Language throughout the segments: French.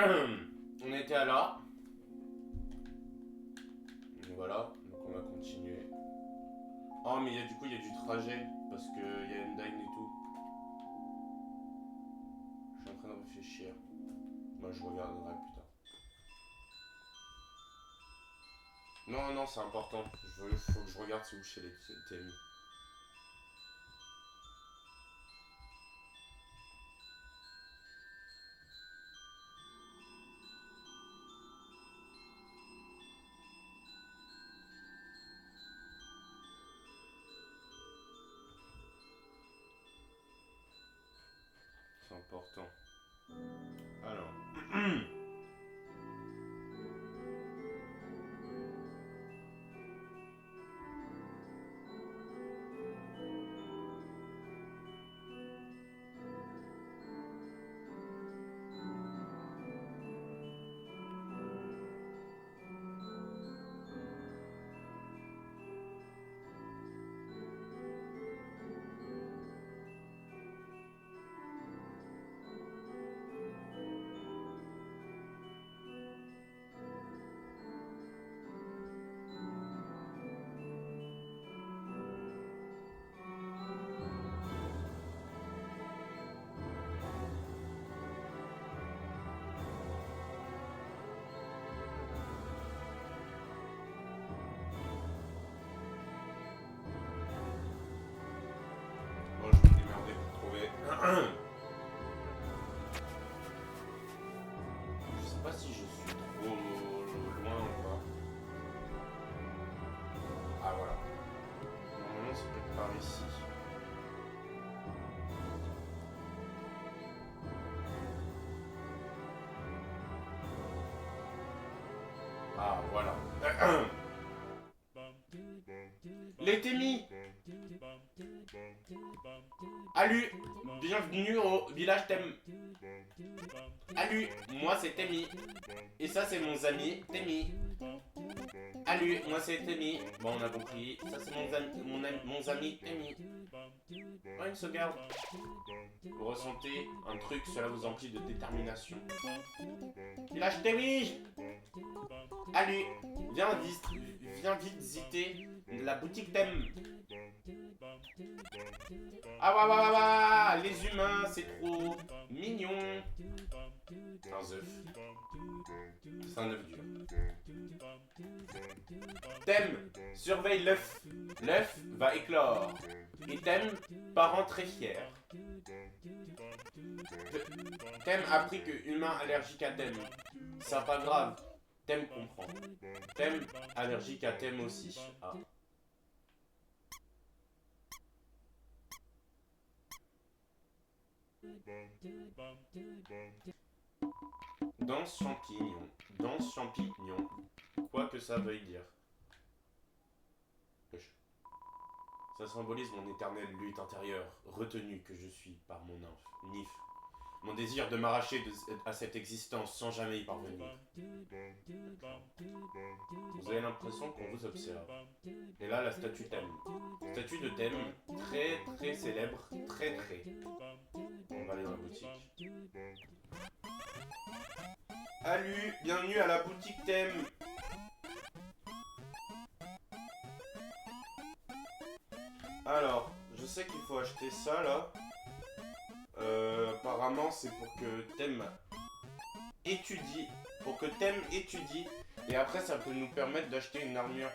On était à là. Voilà, donc on va continuer. Oh mais du coup il y a du trajet parce que il y a Undyne et tout. Je suis en train de réfléchir. Moi je regarderai plus tard. Non non c'est important. Faut que je regarde c'est où chez les TMI. C'est important. Alors. Bon, je vais me démerder pour trouver. Je sais pas si je suis trop loin ou pas. Ah voilà. Normalement c'est quelque part ici. Ah voilà. Les Témis. Alu, bienvenue au village Thème. Alu, moi c'est Temi. Et ça c'est mon ami Temi. Alu, moi c'est Temi. Bon on a compris. Ça c'est mon ami Temi. Ouais, une sauvegarde. Vous ressentez un truc, cela vous emplit de détermination. Village Temi. Alu, viens vite visiter la boutique Thème. Ah ouais, ouais, ouais, ouais, les humains, c'est trop mignon. C'est un œuf. C'est un œuf dur. Thème, surveille l'œuf. L'œuf va éclore. Et Thème, parent très fier. Thème apprit que humain allergique à Thème. C'est pas grave. Thème comprend. Thème allergique à Thème aussi. Ah. Danse champignon. Danse champignon. Quoi que ça veuille dire. Ça symbolise mon éternelle lutte intérieure, retenue que je suis par mon nif. Mon désir de m'arracher à cette existence sans jamais y parvenir. Vous avez l'impression qu'on vous observe. Et là, la statue Thème. Statue de Thème, très très célèbre, très. On va aller dans la boutique. Salut, bienvenue à la boutique Thème. Alors, je sais qu'il faut acheter ça là. Apparemment, c'est pour que Thème étudie. Pour que Thème étudie. Et après, ça peut nous permettre d'acheter une armure.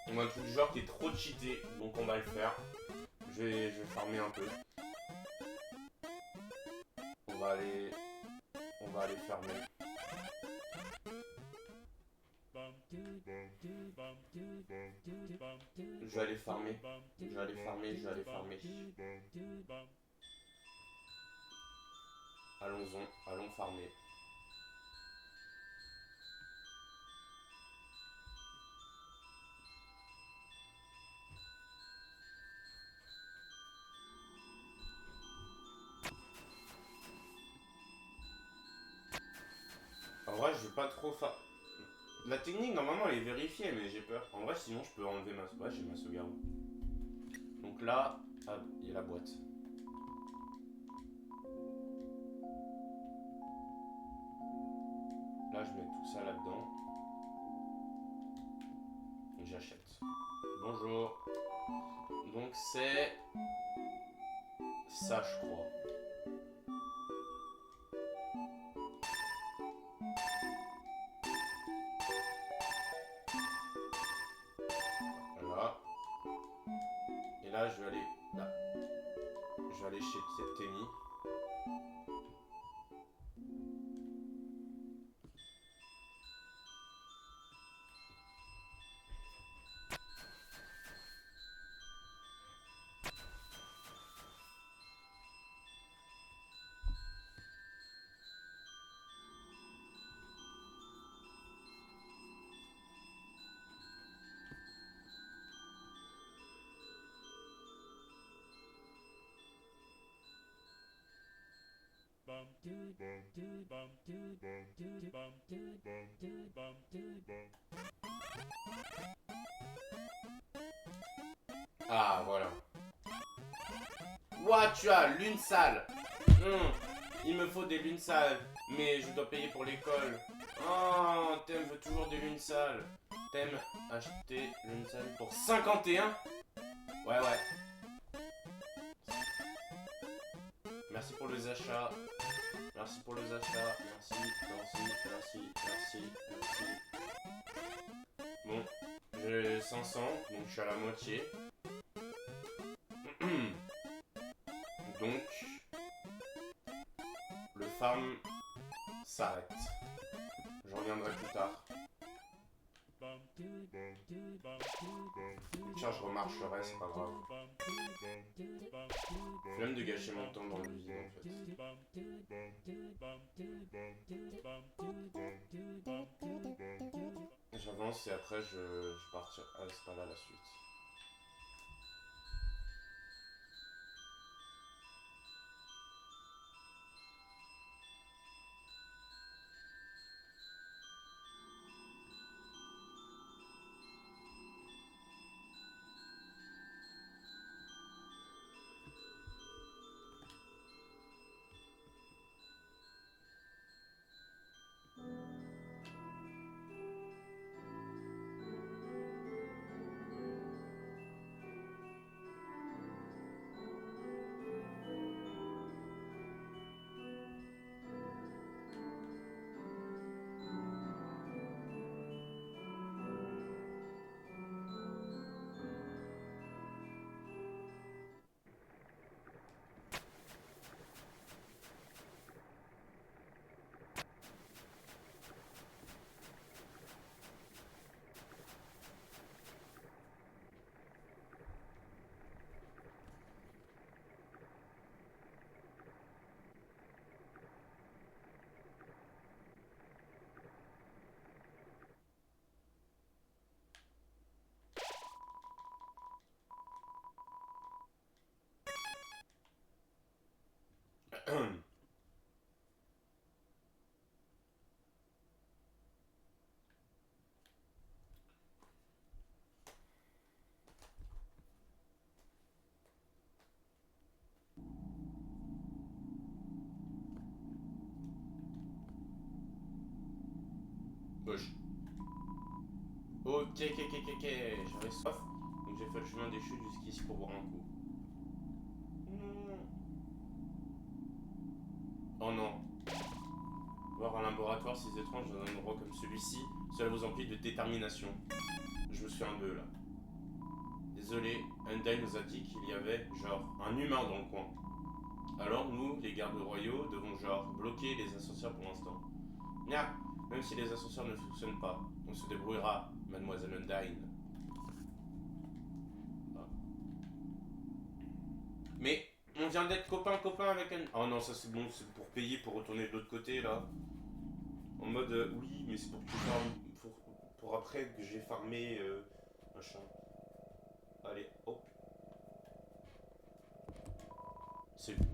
On a un truc du genre qui est trop cheaté. Donc, on va le faire. Je vais farmer un peu. On va aller farmer. Je vais aller farmer. Allons farmer. En vrai, je vais pas trop faire. La technique, normalement, elle est vérifiée, mais j'ai peur. En vrai, sinon, je peux enlever ma. Ouais, j'ai ma sauvegarde. Donc là, ah, il y a la boîte. Là, je mets tout ça là-dedans. Et j'achète. Bonjour. Donc c'est... ça, je crois. Voilà. Et là, je vais aller... là. Je vais aller chez Temi. Ah, voilà. Ouah, tu as lune sale. Il me faut des lunes sales, mais je dois payer pour l'école. Oh, Thème veut toujours des lunes sales. Thème acheter lunes sales pour 51. Ouais, ouais. Merci pour les achats. Merci pour les achats. Merci, merci, merci, merci, merci. Bon, j'ai 500, donc je suis à la moitié. Donc, le farm s'arrête. Je reviendrai plus tard. Tiens, je remarcherai, c'est pas grave. Flemme de gâcher mon temps dans l'usine en fait. J'avance et après je partirai. Ah, c'est pas là la suite. Gauche. Ok, j'avais soif, donc j'ai fait le chemin des chutes jusqu'ici pour boire un coup. Oh non. Voir un laboratoire si étrange dans un endroit comme celui-ci, cela vous emplit de détermination. Je me souviens d'eux là. Désolé, Hyundai nous a dit qu'il y avait, genre, un humain dans le coin. Alors nous, les gardes royaux, devons genre bloquer les ascenseurs pour l'instant. Nya, même si les ascenseurs ne fonctionnent pas, on se débrouillera, mademoiselle Hyundai. Ah. Mais on vient d'être copain avec un... Oh non, ça c'est bon, c'est pour payer pour retourner de l'autre côté là. En mode, oui, mais c'est pour que tu farmes, pour après que j'ai farmé, machin. Allez, hop. C'est où?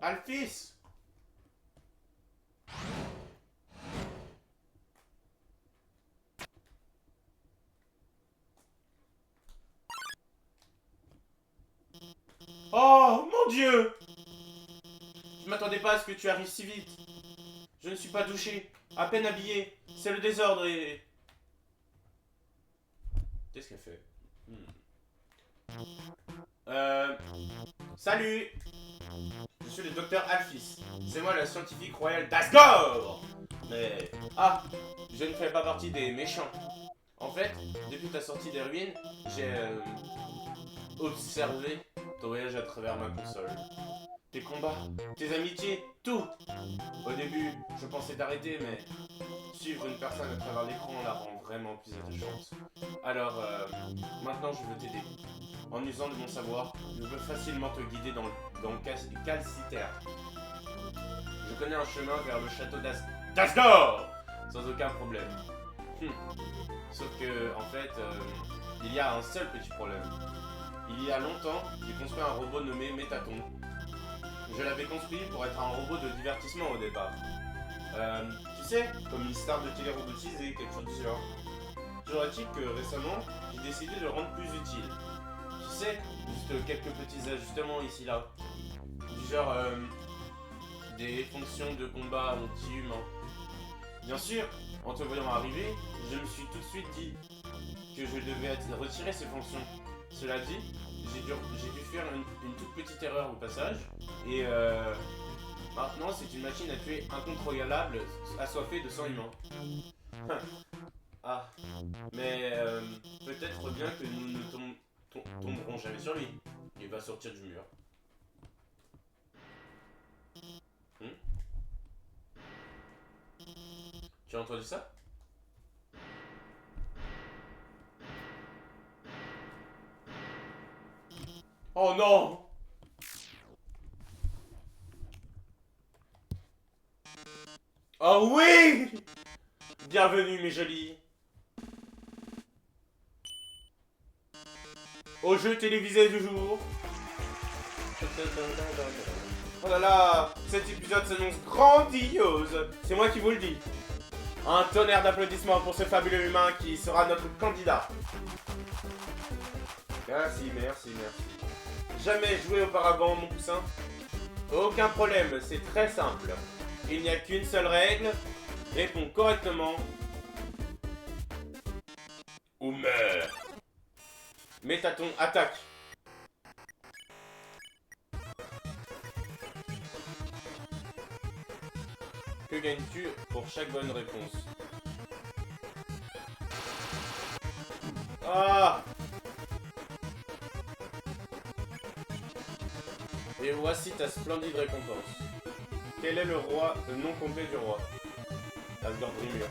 Alphys! Oh mon dieu! Je m'attendais pas à ce que tu arrives si vite. Je ne suis pas douché, à peine habillé. C'est le désordre et... Qu'est-ce qu'elle fait? Salut. Je suis le docteur Alphys. C'est moi la scientifique royale d'Asgore. Mais... Ah, je ne fais pas partie des méchants. En fait, depuis ta sortie des ruines, j'ai observé ton voyage à travers ma console. Tes combats, tes amitiés, tout. Au début, je pensais t'arrêter, mais suivre une personne à travers l'écran la rend vraiment plus attachante. Alors, maintenant je veux t'aider. En usant de mon savoir, je peux facilement te guider dans le calcitaire. Je connais un chemin vers le château d'Asgore sans aucun problème. Sauf que, en fait, il y a un seul petit problème. Il y a longtemps, j'ai construit un robot nommé Métaton. Je l'avais construit pour être un robot de divertissement au départ. Tu sais, comme une star de télé-robotisée, quelque chose du genre. Toujours est-il que récemment, j'ai décidé de le rendre plus utile. Tu sais, juste quelques petits ajustements ici-là. Du genre, des fonctions de combat anti-humain. Bien sûr, en te voyant arriver, je me suis tout de suite dit que je devais retirer ces fonctions. Cela dit, j'ai dû faire une toute petite erreur au passage, et maintenant c'est une machine à tuer incontrôlable, assoiffée de sang humain. Ah, mais peut-être bien que nous ne tomberons jamais sur lui. Il va sortir du mur. Tu as entendu ça? Oh non! Oh oui! Bienvenue mes jolis! Au jeu télévisé du jour. Oh là là! Cet épisode s'annonce grandiose! C'est moi qui vous le dis! Un tonnerre d'applaudissements pour ce fabuleux humain qui sera notre candidat. Merci, merci, merci. Jamais joué auparavant, mon poussin? Aucun problème, c'est très simple. Il n'y a qu'une seule règle. Réponds correctement. Ou meurs. Métaton, attaque. Que gagnes-tu pour chaque bonne réponse? Ah! Et voici ta splendide récompense. Quel est le nom complet du roi? Asgore Grimur.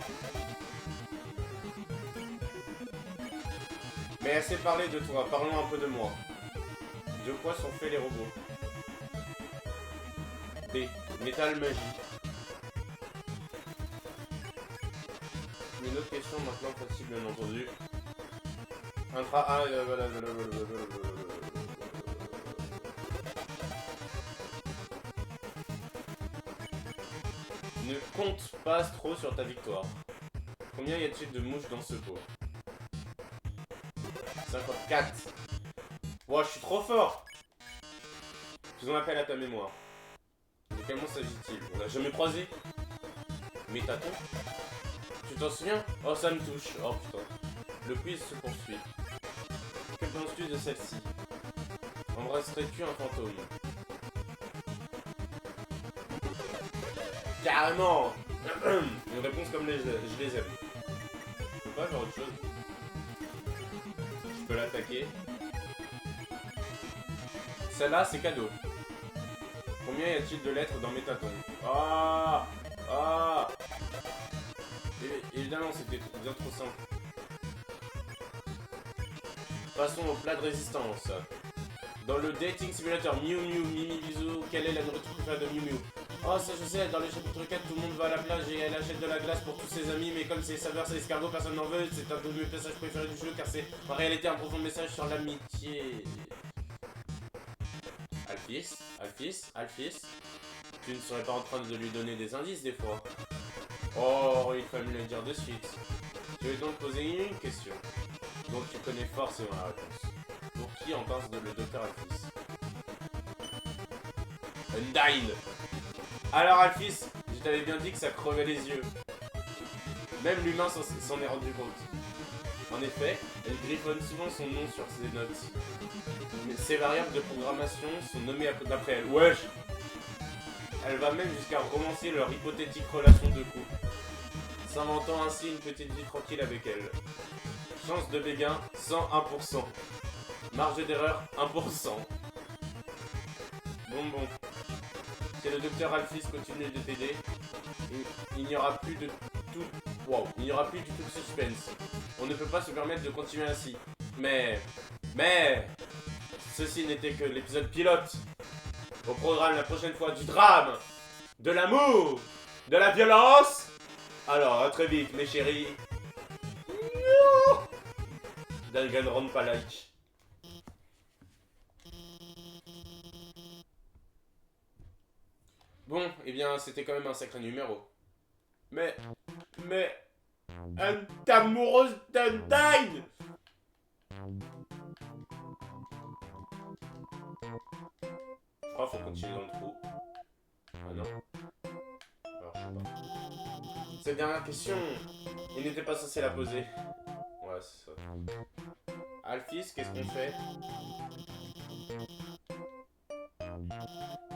Mais assez parlé de toi, parlons un peu de moi. De quoi sont faits les robots? B. Métal magie. Une autre question maintenant facile bien entendu. Ne compte pas trop sur ta victoire. Combien y a-t-il de mouches dans ce pot? 54. Wow, je suis trop fort. Faisons appel à ta mémoire. De quel mot s'agit-il? On l'a jamais croisé. Métaton? Tu t'en souviens? Oh, ça me touche. Oh putain. Le quiz se poursuit. Que penses-tu de celle-ci? Embrasserais-tu un fantôme? Carrément. Une réponse comme je les aime. Je peux pas faire autre chose. Je peux l'attaquer. Celle-là, c'est cadeau. Combien y a-t-il de lettres dans Métaton? Ah! Ah! Évidemment, c'était bien trop simple. Passons au plat de résistance. Dans le dating simulator Miu Miu Mimi Bisou, quelle est la nourriture préférée de Miu Miu? Oh, ça je sais, dans le chapitre 4, tout le monde va à la plage et elle achète de la glace pour tous ses amis, mais comme c'est saveur, c'est escargot, personne n'en veut. C'est un de mes passages préférés du jeu car c'est en réalité un profond message sur l'amitié. Alphys, Alphys, Alphys, tu ne serais pas en train de lui donner des indices des fois? Oh, il fallait me le dire de suite. Je vais donc poser une question. Donc tu connais forcément la réponse. Pour qui en pense de le docteur Alphys? Undyne. Alors Alphys, je t'avais bien dit que ça crevait les yeux. Même l'humain s'en est rendu compte. En effet, elle griffonne souvent son nom sur ses notes. Mais ses variables de programmation sont nommées d'après elle. Wesh! Elle va même jusqu'à romancer leur hypothétique relation de couple, s'inventant ainsi une petite vie tranquille avec elle. Chance de béguin, 101%. Marge d'erreur, 1%. Bon. Si le docteur Alphys continue de t'aider, il n'y aura plus de tout... Wow, il n'y aura plus du tout de suspense. On ne peut pas se permettre de continuer ainsi. Mais... Ceci n'était que l'épisode pilote. Au programme la prochaine fois du drame, de l'amour, de la violence. Alors, à très vite mes chéris. Danganronpa pas like. Bon, eh bien, c'était quand même un sacré numéro. Mais... amoureuse d'Undyne. Je crois qu'il faut continuer dans le trou. Ah non. Alors, je sais pas. Cette dernière question, il n'était pas censé la poser. Ouais, c'est ça. Alphys, qu'est-ce qu'on fait?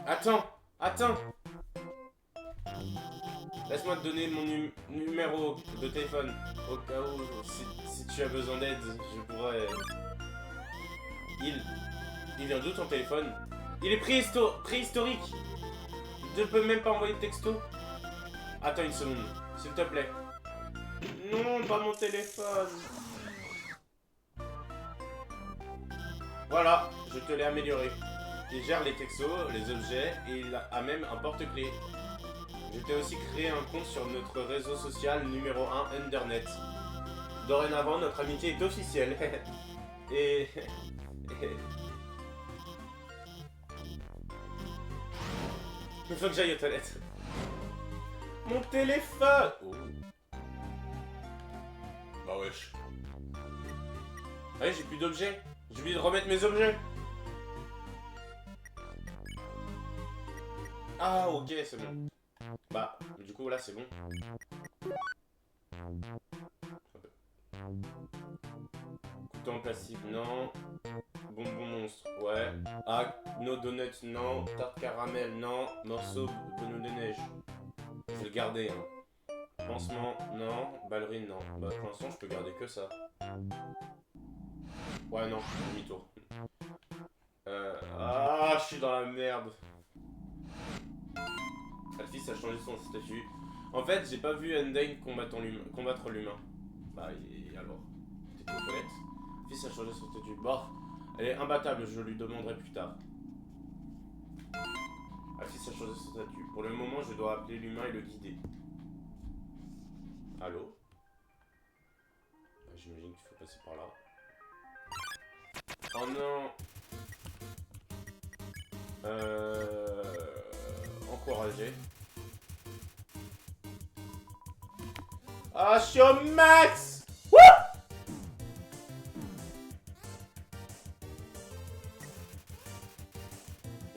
Attends. Laisse-moi te donner mon numéro de téléphone. Au cas où, si tu as besoin d'aide, je pourrais... Il vient d'où ton téléphone? Il est préhistorique. Tu ne peux même pas envoyer de texto. Attends une seconde, s'il te plaît. Non, pas mon téléphone. Voilà, je te l'ai amélioré. Il gère les textos, les objets, et il a même un porte-clés. Je t'ai aussi créé un compte sur notre réseau social numéro 1, Undernet. Dorénavant, notre amitié est officielle. Et... Il faut que j'aille aux toilettes. Mon téléphone! Oh. Bah wesh. Ah, j'ai plus d'objets. J'ai oublié de remettre mes objets. Ah, ok, c'est bon. Bah, du coup, là, c'est bon. Couteau en plastique, non. Bonbon monstre, ouais. Ah, no donuts, non. Tarte caramel, non. Morceau bonneau de neige. Je vais le garder, hein. Pansement, non. Ballerine, non. Bah, pour l'instant, je peux garder que ça. Ouais, non, demi-tour. Ah, je suis dans la merde. Alphys a changé son statut. En fait, j'ai pas vu Undyne combattre l'humain. Bah, et alors? T'étais aux toilettes? Alphys a changé son statut. Bon, elle est imbattable, je lui demanderai plus tard. Alphys a changé son statut. Pour le moment, je dois appeler l'humain et le guider. Allô? J'imagine qu'il faut passer par là. Oh non! Encourager. Ah, je suis au max! Wouh!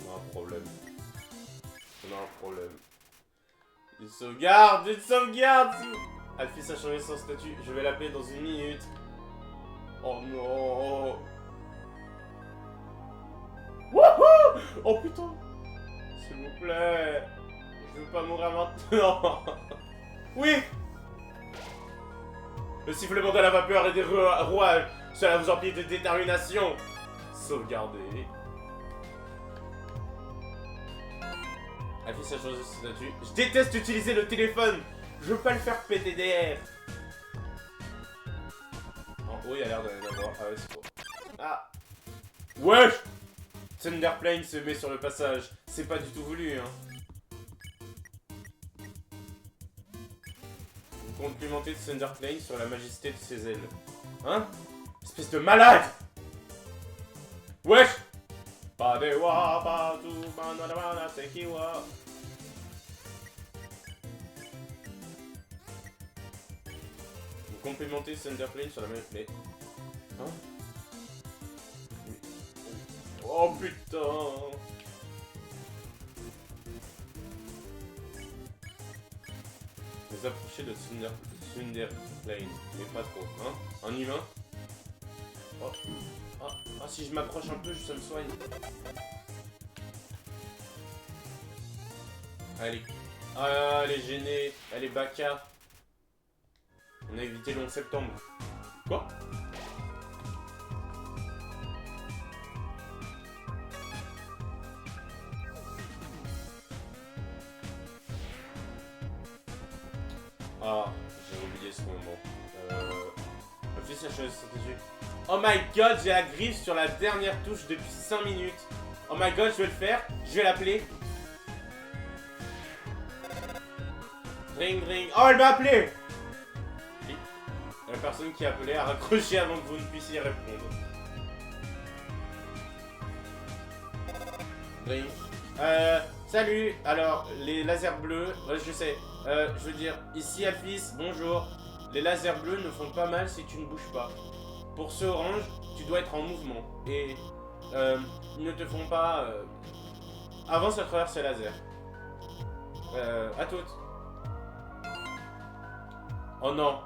On a un problème. Une sauvegarde! Alphys a changé son statut. Je vais l'appeler dans une minute. Oh non! Wouhou! Oh putain! S'il vous plaît! Je veux pas mourir maintenant! Oui! Le sifflement de la vapeur et des rouages, cela vous emplit de détermination! Sauvegarder. Alphys a changé son statut. Je déteste utiliser le téléphone! Je veux pas le faire péter derrière! En haut, il y a l'air d'en avoir. Ah ouais, c'est quoi? Ah! Wesh! Thunderplane se met sur le passage. C'est pas du tout voulu, hein. Vous complimentez Thunderplane sur la majesté de ses ailes. Hein? Espèce de malade! Wesh! Padewa, padu, manana, tekiwa. Vous complimentez Thunderplane sur la majesté... Mais... Hein? Oh putain! Vous approchez de Sunderlane, mais pas trop, hein? Un humain? Oh. Ah, si je m'approche un peu, ça me soigne. Allez. Ah, elle est gênée. Elle est baka. On a évité le 11 septembre. Quoi? Ah, j'ai oublié ce moment. Office HES stratégique. Oh my god, j'ai la griffe sur la dernière touche depuis 5 minutes. Oh my god, je vais le faire. Je vais l'appeler. Ring ring. Oh, elle m'a appelé. La personne qui a appelé a raccroché avant que vous ne puissiez répondre. Ring. Salut. Alors, les lasers bleus. Je sais. Je veux dire, ici Alphys, bonjour. Les lasers bleus ne font pas mal si tu ne bouges pas. Pour ceux orange, tu dois être en mouvement. Et ils ne te font pas... avance à travers ces lasers. À toutes. Oh non.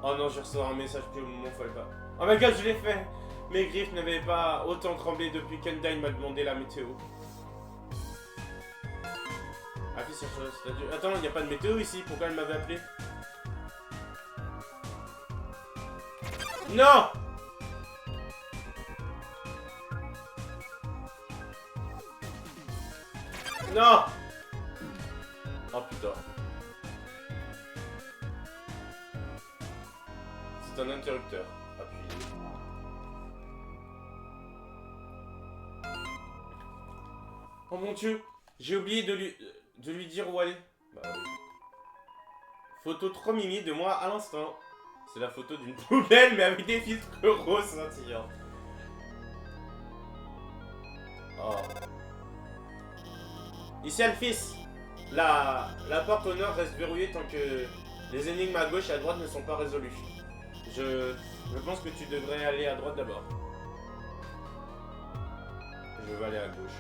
Oh non, je reçois un message que mon folle pas. Oh my god, je l'ai fait. Mes griffes n'avaient pas autant tremblé depuis qu'Endine m'a demandé la météo. Attends, il n'y a pas de météo ici, pourquoi elle m'avait appelé? Non! Non! Oh putain. C'est un interrupteur. Appuyez. Oh mon dieu! J'ai oublié de lui dire où aller. Bah oui. Photo trop mimi de moi à l'instant. C'est la photo d'une poubelle mais avec des filtres roses scintillants. Oh. Ici Alphys. La porte au nord reste verrouillée tant que les énigmes à gauche et à droite ne sont pas résolues. Je pense que tu devrais aller à droite d'abord. Je vais aller à gauche.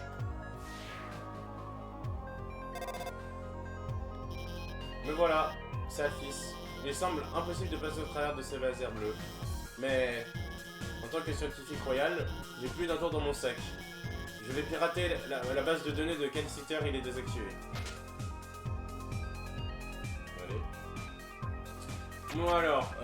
Me voilà, c'est Alphys. Il semble impossible de passer au travers de ces lasers bleus. Mais en tant que scientifique royal, j'ai plus d'un tour dans mon sac. Je vais pirater la base de données de Calciter et les désactiver. Allez. Bon alors,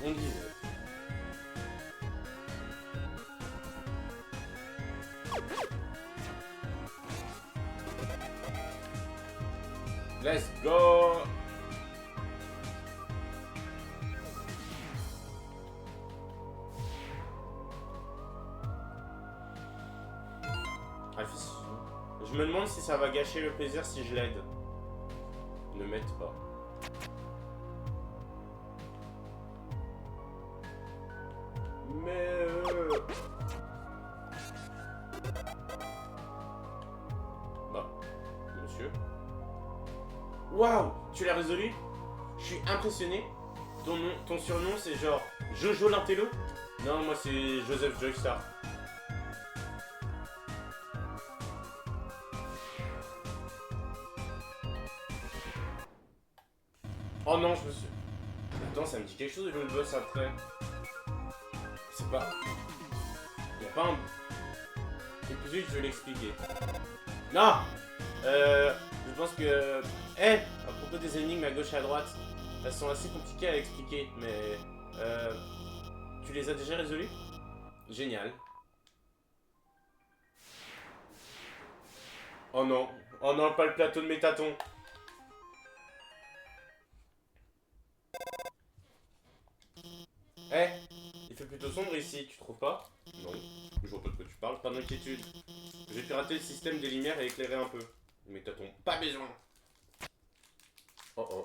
on disait. Let's go! Alphys, je me demande si ça va gâcher le plaisir si je l'aide. Ne m'aide pas. Mais bah, monsieur. Waouh, tu l'as résolu? Je suis impressionné. Ton surnom c'est genre Jojo l'intello? Non, moi c'est Joseph Joystar. Oh non, je me suis... Attends, ça me dit quelque chose de jouer le boss après. C'est pas... Y'a pas un... Et puis je vais l'expliquer. Non. Je pense que... à propos des énigmes à gauche et à droite, elles sont assez compliquées à expliquer, mais... tu les as déjà résolues? Génial. Oh non. Oh non, pas le plateau de Métaton. Il fait plutôt sombre ici, tu trouves pas? Non, je vois pas de quoi tu parles, pas d'inquiétude. J'ai piraté le système des lumières et éclairé un peu. Mais t'as pas besoin. Oh oh.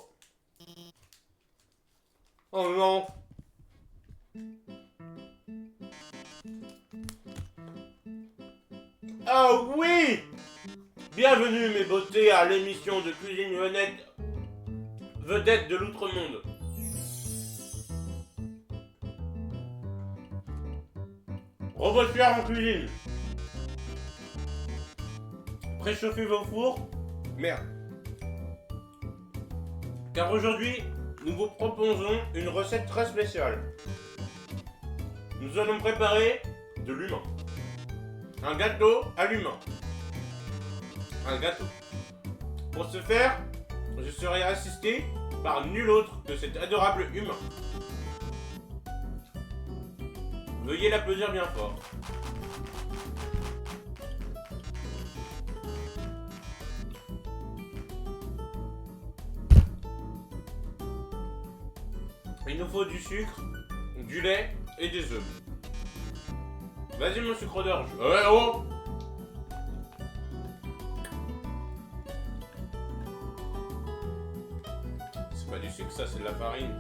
Oh non. Ah oui! Bienvenue mes beautés à l'émission de cuisine honnête vedette de l'outre-monde. Robot cuillère en cuisine. Préchauffez vos fours. Merde. Car aujourd'hui, nous vous proposons une recette très spéciale. Nous allons préparer de l'humain. Un gâteau à l'humain. Un gâteau. Pour ce faire, je serai assisté par nul autre que cet adorable humain. Veuillez l'applaudir bien fort. Il nous faut du sucre, du lait et des œufs. Vas-y mon sucre d'orge. Ouais oh. C'est pas du sucre ça, c'est de la farine.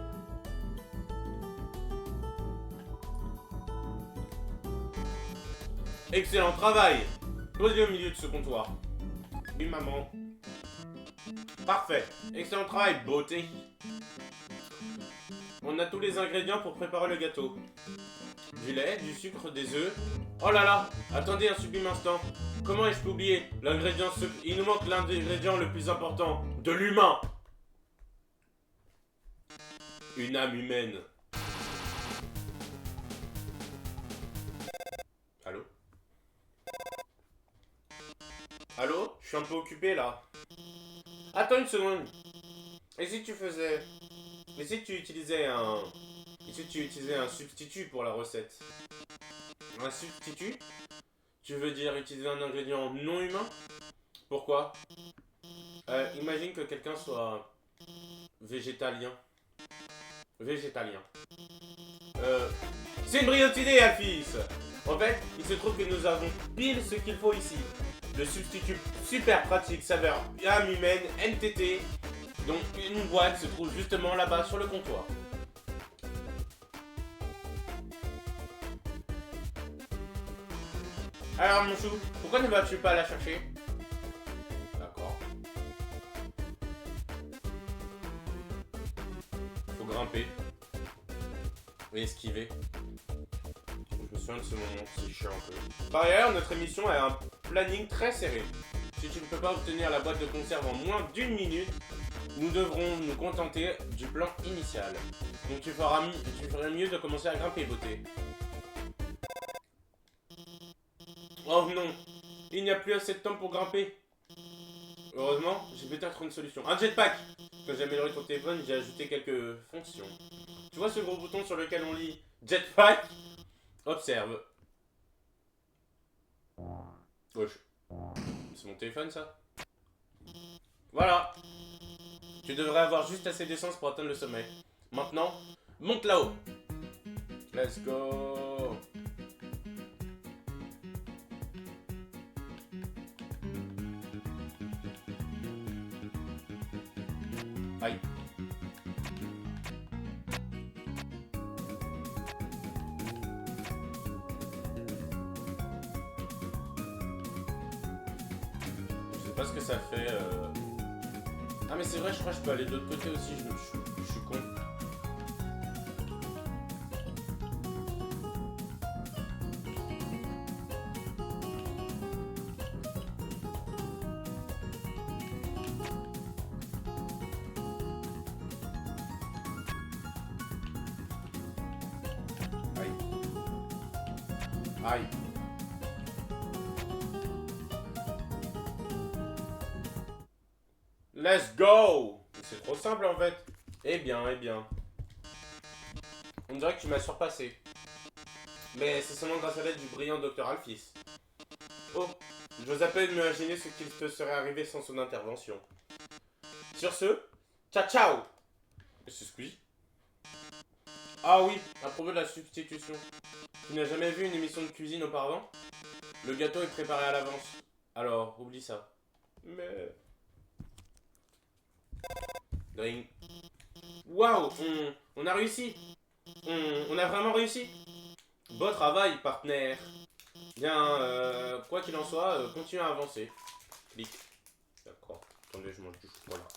Excellent travail. Posez au milieu de ce comptoir. Oui maman. Parfait. Excellent travail, beauté. On a tous les ingrédients pour préparer le gâteau. Du lait, du sucre, des œufs. Oh là là, attendez un sublime instant. Comment ai-je pu oublier l'ingrédient Il nous manque l'ingrédient le plus important. De l'humain. Une âme humaine. Allô? Allô? Je suis un peu occupé là. Attends une seconde. Et si tu faisais... Et si tu utilisais un... Et si tu utilisais un substitut pour la recette? Un substitut? Tu veux dire utiliser un ingrédient non humain? Pourquoi? Imagine que quelqu'un soit... végétalien. Végétalien. C'est une brillante idée, Alphys! En fait, il se trouve que nous avons pile ce qu'il faut ici. Le substitut super pratique saveur âme humaine NTT. Donc une boîte se trouve justement là-bas sur le comptoir. Alors mon chou, pourquoi ne vas-tu pas la chercher? D'accord. Faut grimper. Et esquiver. Je me souviens de ce moment, c'est chiant un peu. Par ailleurs, notre émission a un planning très serré. Si tu ne peux pas obtenir la boîte de conserve en moins d'une minute, nous devrons nous contenter du plan initial. Donc tu ferais mieux de commencer à grimper, beauté. Oh non, il n'y a plus assez de temps pour grimper. Heureusement, j'ai peut-être une solution. Un jetpack. Quand j'ai amélioré ton téléphone, j'ai ajouté quelques fonctions. Tu vois ce gros bouton sur lequel on lit jetpack? Observe. Wesh. C'est mon téléphone ça? Voilà. Tu devrais avoir juste assez d'essence pour atteindre le sommet. Maintenant, monte là-haut. Let's go. Aïe. Je sais pas ce que ça fait. Ah mais c'est vrai, je crois que je peux aller de l'autre côté aussi, je suis con. Aïe. Aïe. Let's go! C'est trop simple en fait. Eh bien, eh bien. On dirait que tu m'as surpassé. Mais c'est seulement grâce à l'aide du brillant Dr Alphys. Oh, j'ose à peine m'imaginer ce qu'il te serait arrivé sans son intervention. Sur ce, ciao ciao! C'est Squeezie? Ah oui, à propos de la substitution. Tu n'as jamais vu une émission de cuisine auparavant? Le gâteau est préparé à l'avance. Alors, oublie ça. Mais... Drink. Waouh, on a réussi. On a vraiment réussi. Beau travail, partenaire. Bien, quoi qu'il en soit, continue à avancer. Clic. D'accord. Attendez, je mange du chocolat.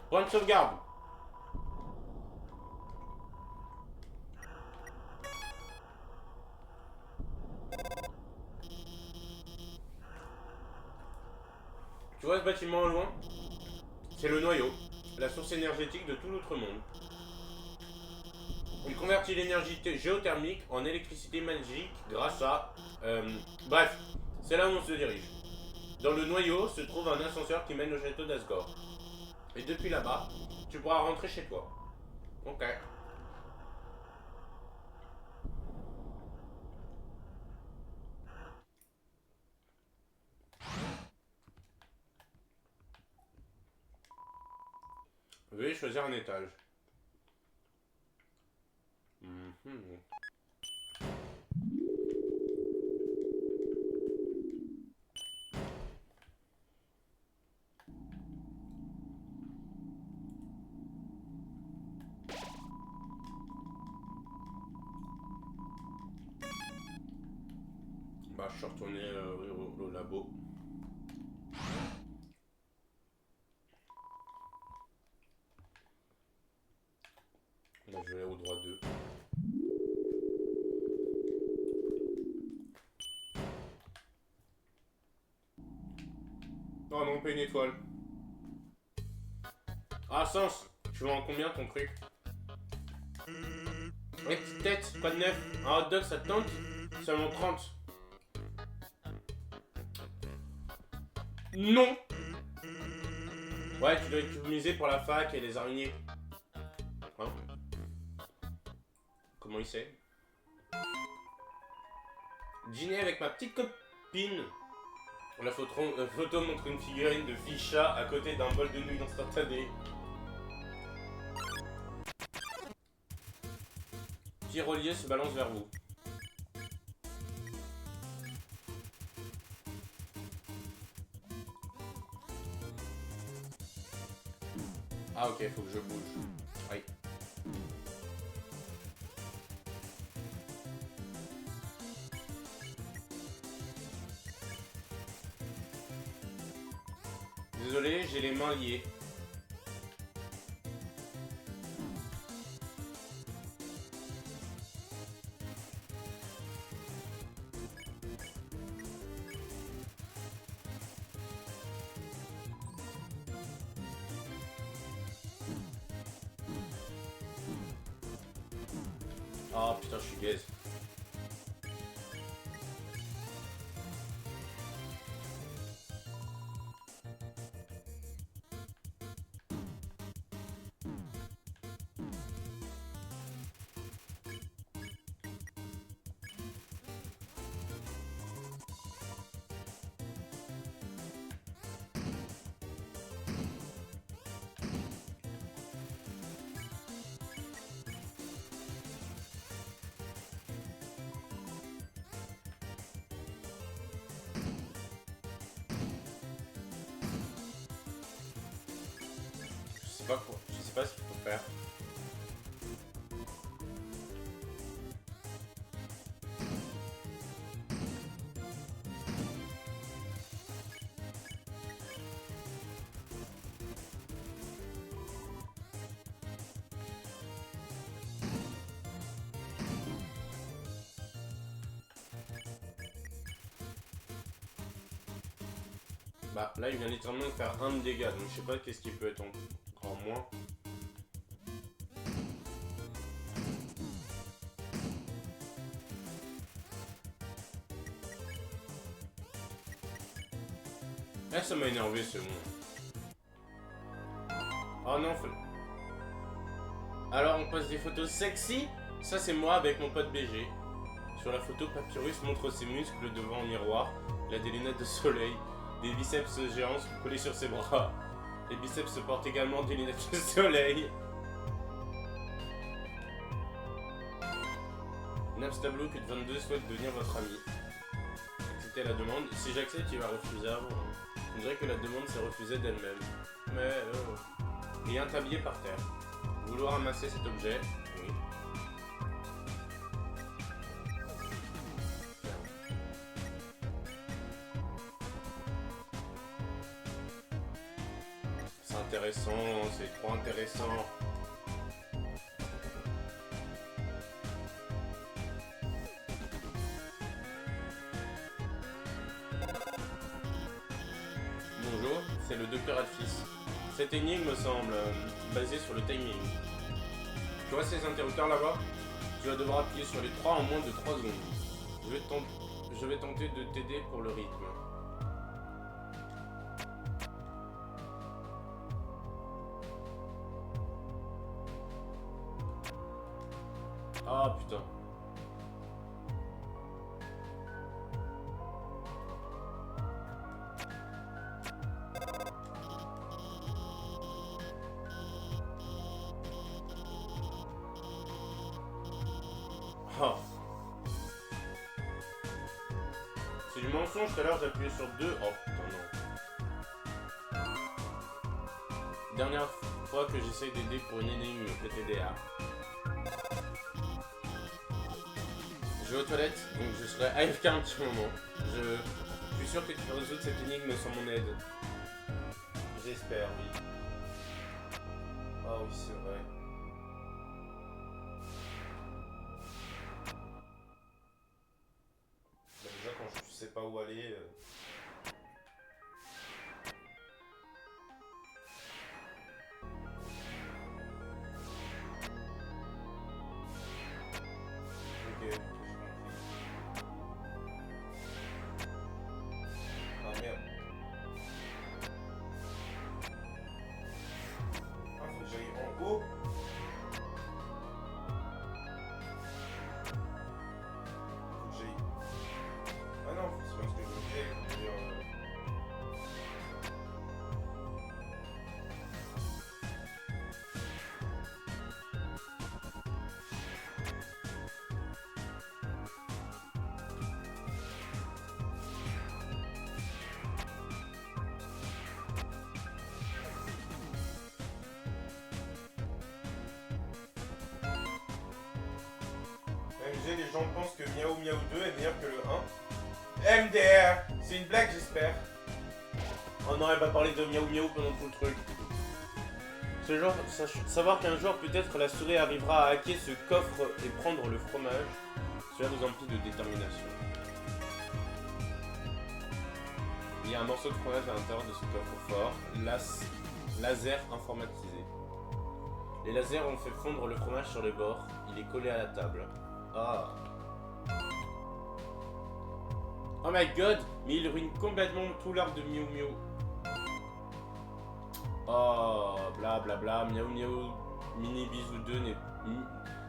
Point de sauvegarde. Tu vois ce bâtiment au loin? C'est le noyau, la source énergétique de tout l'autre monde. Il convertit l'énergie géothermique en électricité magique grâce à... bref, c'est là où on se dirige. Dans le noyau se trouve un ascenseur qui mène au château d'Asgore. Et depuis là-bas, tu pourras rentrer chez toi. Ok. Veuillez choisir un étage. Bah, je suis retourné au labo. Là, je vais au droit 2. Oh non, pas une étoile. Ah, Sens, tu vends combien ton truc? Ouais, petite tête, quoi de neuf? Un hot dog, ça te tente? Seulement 30. Non. Ouais, tu dois économiser pour la fac et les araignées. Hein? Comment il sait? Dîner avec ma petite copine. La photo montre une figurine de Ficha à côté d'un bol de nouilles instantanées. Tyrolier se balance vers vous. Ah ok, faut que je bouge. Oui. Désolé, j'ai les mains liées. Oh putain, je suis gaze. Je sais pas ce qu'il faut faire. Bah là il vient littéralement de faire 1 de dégâts, donc je sais pas qu'est-ce qui peut être en moins. Ah, ça m'a énervé ce mot. Oh non, faut... Alors on passe des photos sexy. Ça c'est moi avec mon pote BG. Sur la photo, Papyrus montre ses muscles devant un miroir. Il a des lunettes de soleil, des biceps géants collés sur ses bras. Les biceps portent également des lunettes de soleil. Napstablo que 22 souhaite devenir votre ami. Acceptez la demande. Si j'accepte, il va refuser avant. On dirait que la demande s'est refusée d'elle-même. Mais il y a un tablier par terre. Vouloir ramasser cet objet? Oui. intéressant, c'est trop intéressant. Bonjour, c'est le docteur Adfis. Cette énigme semble basée sur le timing. Tu vois ces interrupteurs là-bas? Tu vas devoir appuyer sur les 3 en moins de 3 secondes. Je vais tenter de t'aider pour le rythme. Ah putain. Oh. C'est du mensonge, tout à l'heure j'ai appuyé sur 2. Oh putain non. Dernière fois que j'essaye d'aider pour une énigme PTDA. Je vais aux toilettes, donc je serai AFK un petit moment. Je suis sûr que tu peux résoudre cette énigme sans mon aide. J'espère, oui. Oh oui, c'est vrai. Bah déjà, quand je sais pas où aller... Ok, j'ai compris. Ah merde. Ah, faut que j'aille en haut. Faut que j'aille... Ah non, c'est pas ce que je me disais, faut que j'aille MG, les gens pensent que Miaou Miaou 2 est meilleur que le 1. MDR, c'est une blague j'espère. Oh non, elle va parler de Miaou Miaou pendant tout le truc. Ce genre, savoir qu'un jour peut-être la souris arrivera à hacker ce coffre et prendre le fromage, cela nous emplit de détermination. Il y a un morceau de fromage à l'intérieur de ce coffre-fort, laser informatisé. Les lasers ont fait fondre le fromage sur les bords, il est collé à la table. Ah. Oh my god, mais il ruine complètement tout l'art de Miaou Miaou. Oh, bla bla bla, Miaou Miaou Mini Bisou 2 n'est...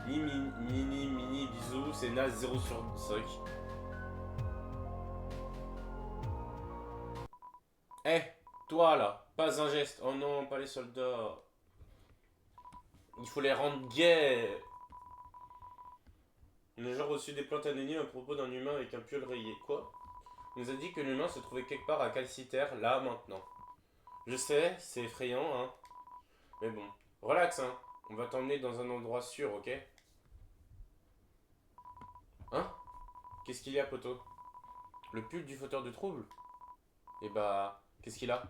Mini Bisou, c'est naze 0 sur 5. Eh, toi là, pas un geste. Oh non, pas les soldats. Il faut les rendre gays. On a genre reçu des plaintes anonymes à propos d'un humain avec un pull rayé. Quoi? On nous a dit que l'humain se trouvait quelque part à Calciter, là, maintenant. Je sais, c'est effrayant, hein. Mais bon, relax, hein. On va t'emmener dans un endroit sûr, ok? Hein? Qu'est-ce qu'il y a, poteau? Le pull du fauteur de trouble? Eh bah, qu'est-ce qu'il a?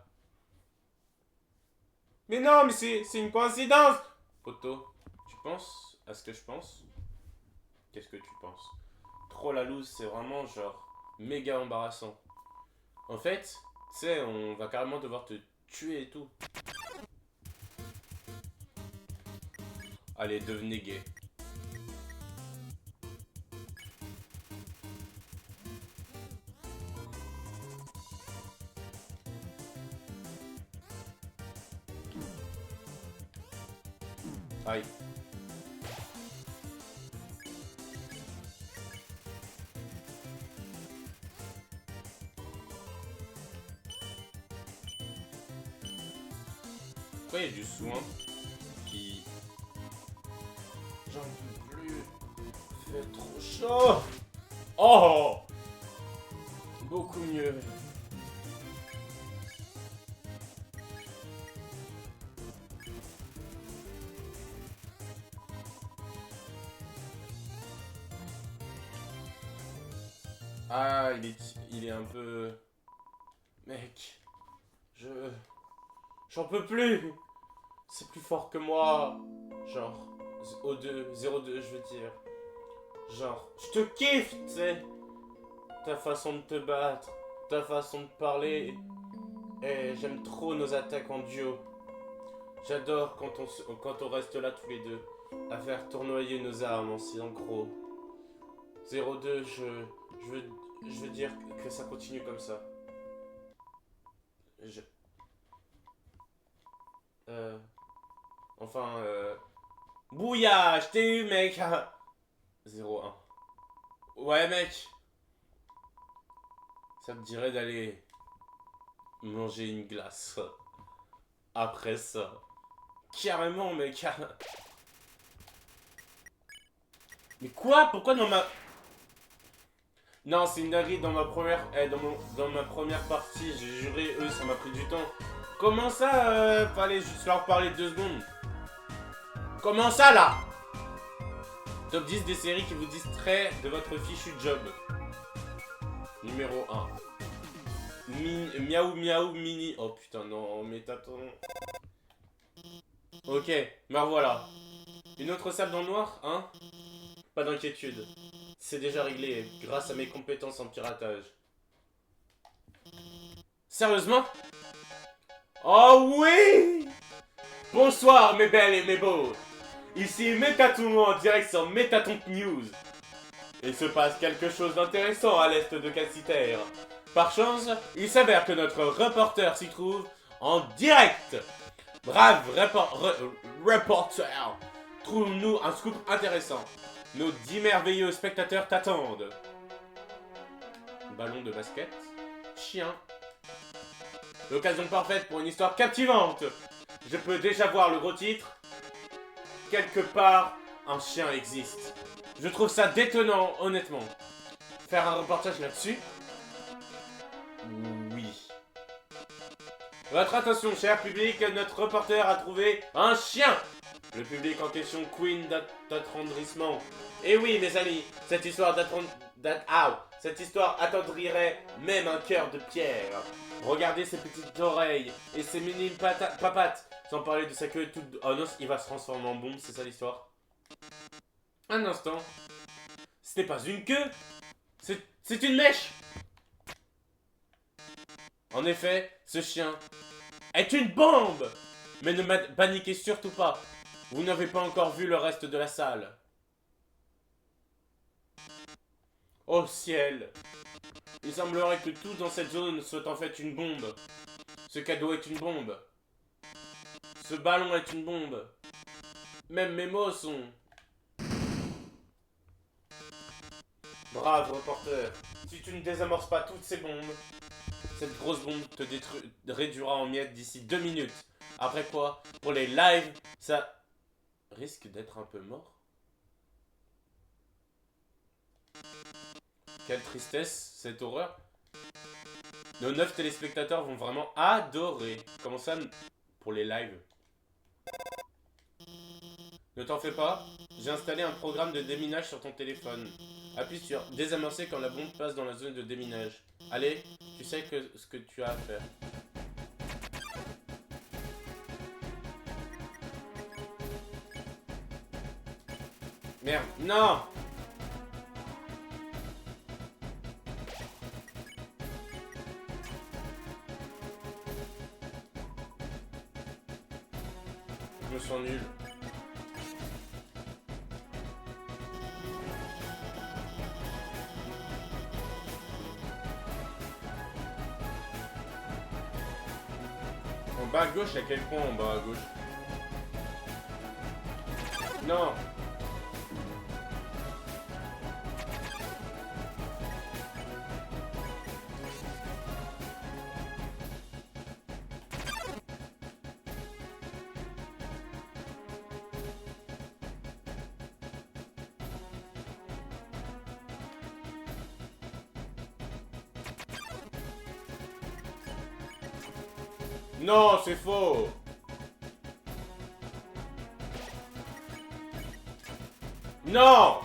Mais non, mais c'est une coïncidence! Poteau, tu penses à ce que je pense? Qu'est-ce que tu penses? Trop la loose, c'est vraiment genre méga embarrassant. En fait, tu sais, on va carrément devoir te tuer et tout. Allez, devenez gay. Aïe. Pourquoi il y a du soin qui... J'en peux plus. Il fait trop chaud. Oh! Beaucoup mieux. Ah, il est un peu... Mec, J'en peux plus. C'est plus fort que moi. Genre, O2, 02, je veux dire. Genre, je te kiffe, tu sais. Ta façon de te battre, ta façon de parler. Et j'aime trop nos attaques en duo. J'adore quand on reste là tous les deux, à faire tournoyer nos armes en synchro. 02, je veux dire que ça continue comme ça. Enfin, Bouya, je t'ai eu, mec. 01. Ouais, mec. Ça me dirait d'aller manger une glace. Après ça. Carrément, mec. Mais quoi? Pourquoi dans ma... Non, c'est une dinguerie dans ma première... dans ma première partie, j'ai juré, eux, ça m'a pris du temps. Comment ça, fallait juste leur parler 2 secondes? Comment ça, là? Top 10 des séries qui vous distraient de votre fichu job. Numéro 1. Miaou Miaou Mini. Oh putain, non, mais t'attends. Ok, me revoilà. Une autre salle dans le noir, hein? Pas d'inquiétude. C'est déjà réglé grâce à mes compétences en piratage. Sérieusement? Oh oui! Bonsoir mes belles et mes beaux. Ici Métaton en direct sur Métaton News. Il se passe quelque chose d'intéressant à l'est de Cassiter. Par chance, il s'avère que notre reporter s'y trouve en direct. Brave reporter. Trouve-nous un scoop intéressant. Nos 10 merveilleux spectateurs t'attendent. Ballon de basket. Chien. L'occasion parfaite pour une histoire captivante. Je peux déjà voir le gros titre. Quelque part, un chien existe. Je trouve ça détonnant, honnêtement. Faire un reportage là-dessus? Oui. Votre attention, cher public, notre reporter a trouvé un chien. Le public en question, Queen d'attendrissement. Et oui, mes amis, cette histoire cette histoire attendrirait même un cœur de pierre. Regardez ses petites oreilles et ses mini papates. Sans parler de sa queue toute... Oh non, il va se transformer en bombe, c'est ça l'histoire. Un instant. Ce n'est pas une queue. C'est une mèche. En effet, ce chien est une bombe. Mais ne paniquez surtout pas. Vous n'avez pas encore vu le reste de la salle. Oh ciel. Il semblerait que tout dans cette zone soit en fait une bombe. Ce cadeau est une bombe. Ce ballon est une bombe. Même mes mots sont... Brave reporter. Si tu ne désamorces pas toutes ces bombes, cette grosse bombe te réduira en miettes d'ici 2 minutes. Après quoi, pour les lives, ça risque d'être un peu mort. Quelle tristesse, cette horreur. Nos 9 téléspectateurs vont vraiment adorer. Comment ça, pour les lives? Ne t'en fais pas, j'ai installé un programme de déminage sur ton téléphone. Appuie sur désamorcer quand la bombe passe dans la zone de déminage. Allez, tu sais ce que tu as à faire. Merde, non! Je me sens nul. En bas à gauche, à quel point en bas à gauche? Non! Non, c'est faux! Non!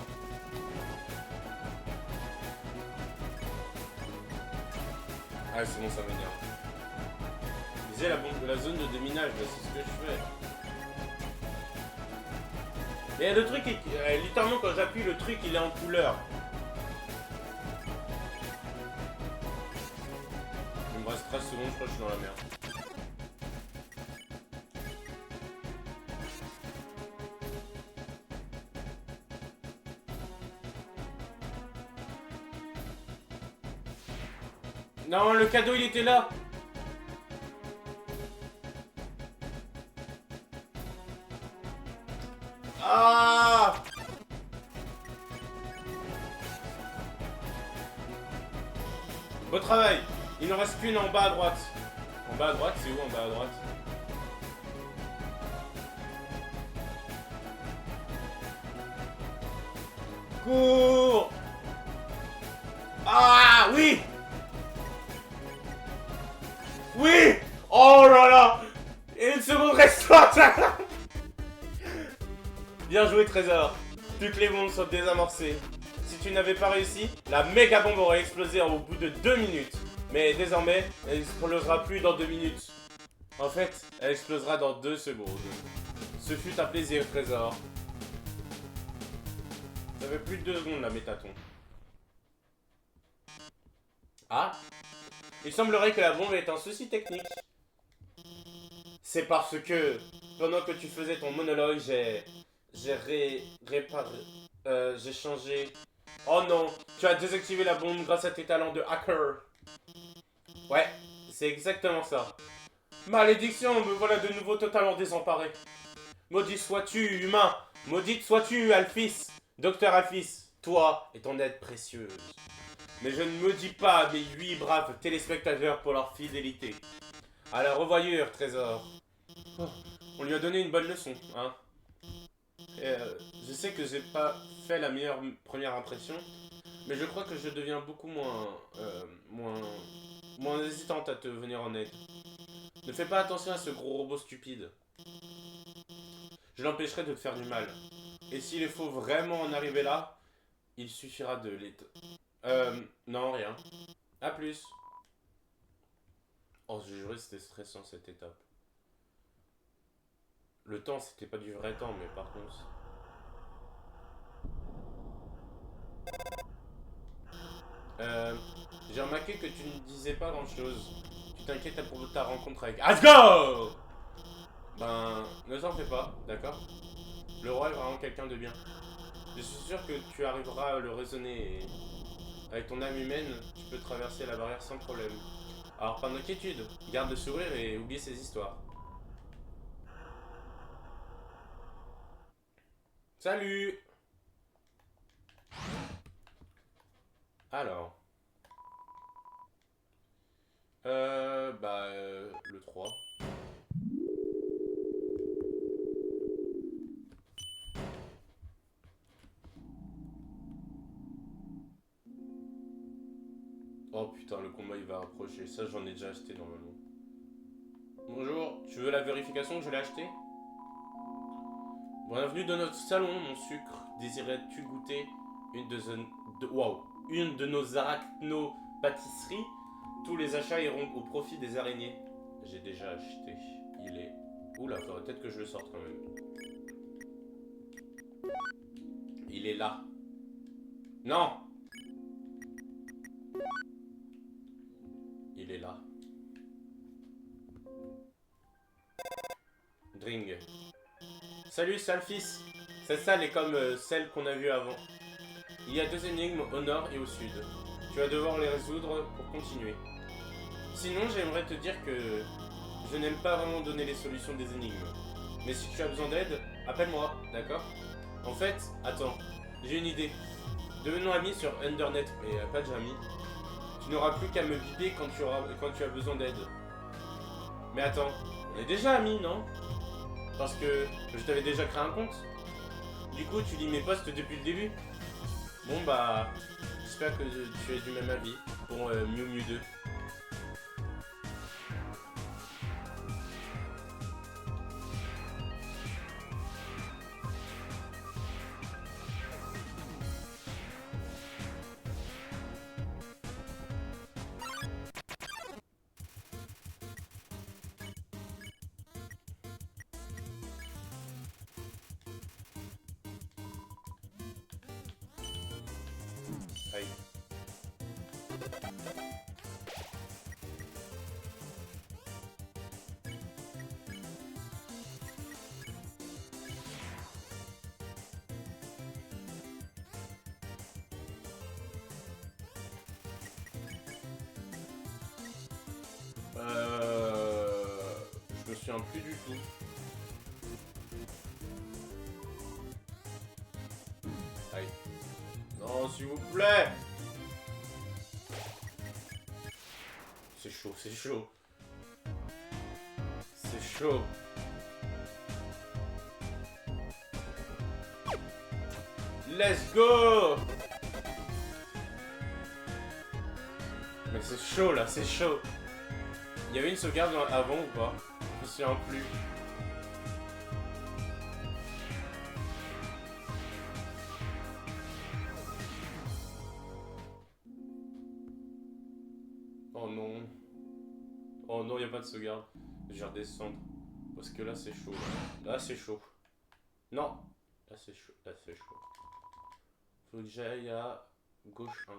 Ah, c'est bon, ça m'énerve. Viser la zone de déminage, bah, c'est ce que je fais. Et le truc est... littéralement, quand j'appuie, le truc, il est en couleur. Il me reste 13 secondes, je crois que je suis dans la merde. Non, le cadeau, il était là. Ah! Beau travail. Il ne reste qu'une en bas à droite. En bas à droite, c'est où en bas à droite? Cours! Ah oui! Oui! Oh là là! Et une seconde restante! Bien joué, Trésor. Toutes les bombes sont désamorcées. Si tu n'avais pas réussi, la méga bombe aurait explosé au bout de 2 minutes. Mais désormais, elle n'explosera plus dans 2 minutes. En fait, elle explosera dans 2 secondes. Ce fut un plaisir, Trésor. Ça fait plus de 2 secondes, la métaton. Ah! Il semblerait que la bombe ait un souci technique. C'est parce que, pendant que tu faisais ton monologue, j'ai changé. Oh non, tu as désactivé la bombe grâce à tes talents de hacker. Ouais, c'est exactement ça. Malédiction, me voilà de nouveau totalement désemparé. Maudit sois-tu, humain. Maudite sois-tu, Alphys. Docteur Alphys, toi et ton aide précieuse. Mais je ne maudis pas mes 8 braves téléspectateurs pour leur fidélité. À la revoyure, Trésor. Oh, on lui a donné une bonne leçon, hein. Je sais que j'ai pas fait la meilleure première impression, mais je crois que je deviens beaucoup moins hésitante à te venir en aide. Ne fais pas attention à ce gros robot stupide. Je l'empêcherai de te faire du mal. Et s'il faut vraiment en arriver là, il suffira de l'éteindre. Non, rien. A plus. Oh, j'ai juré que c'était stressant cette étape. Le temps, c'était pas du vrai temps, mais par contre... J'ai remarqué que tu ne disais pas grand chose. Tu t'inquiètes pour ta rencontre avec... Asgore! Ben, ne t'en fais pas, d'accord? Le roi est vraiment quelqu'un de bien. Je suis sûr que tu arriveras à le raisonner et... Avec ton âme humaine, tu peux traverser la barrière sans problème. Alors, pas d'inquiétude, garde le sourire et oublie ces histoires. Salut! Alors... le 3. Oh putain, le combat il va approcher. Ça, j'en ai déjà acheté normalement. Bonjour, tu veux la vérification que je l'ai acheté? Bienvenue dans notre salon, mon sucre. Désirais-tu goûter une de nos arachno-pâtisseries? Tous les achats iront au profit des araignées. J'ai déjà acheté. Il est... Oula, faudrait peut-être que je le sorte quand même. Il est là. Non! Il est là. Dring. Salut, Salfis. Cette salle est comme celle qu'on a vue avant. Il y a 2 énigmes au nord et au sud. Tu vas devoir les résoudre pour continuer. Sinon, j'aimerais te dire que je n'aime pas vraiment donner les solutions des énigmes. Mais si tu as besoin d'aide, appelle-moi, d'accord? En fait, attends, j'ai une idée. Devenons amis sur Undernet, mais pas de amis. Tu n'auras plus qu'à me biper quand tu as besoin d'aide. Mais attends, on est déjà amis, non? Parce que je t'avais déjà créé un compte. Du coup, tu lis mes posts depuis le début. Bon bah, j'espère que tu es du même avis pour Mew Mew 2. Aïe. Je me souviens plus du tout. Aïe. Non, s'il vous plaît. C'est chaud, c'est chaud. C'est chaud. Let's go. Mais c'est chaud là, c'est chaud. Il y avait une sauvegarde avant ou pas? Je me souviens plus. Oh non. Oh non, il n'y a pas de sauvegarde. Je vais redescendre. Parce que là c'est chaud. Là c'est chaud. Non. Là c'est chaud. Là c'est chaud. Faut que j'aille à gauche 1.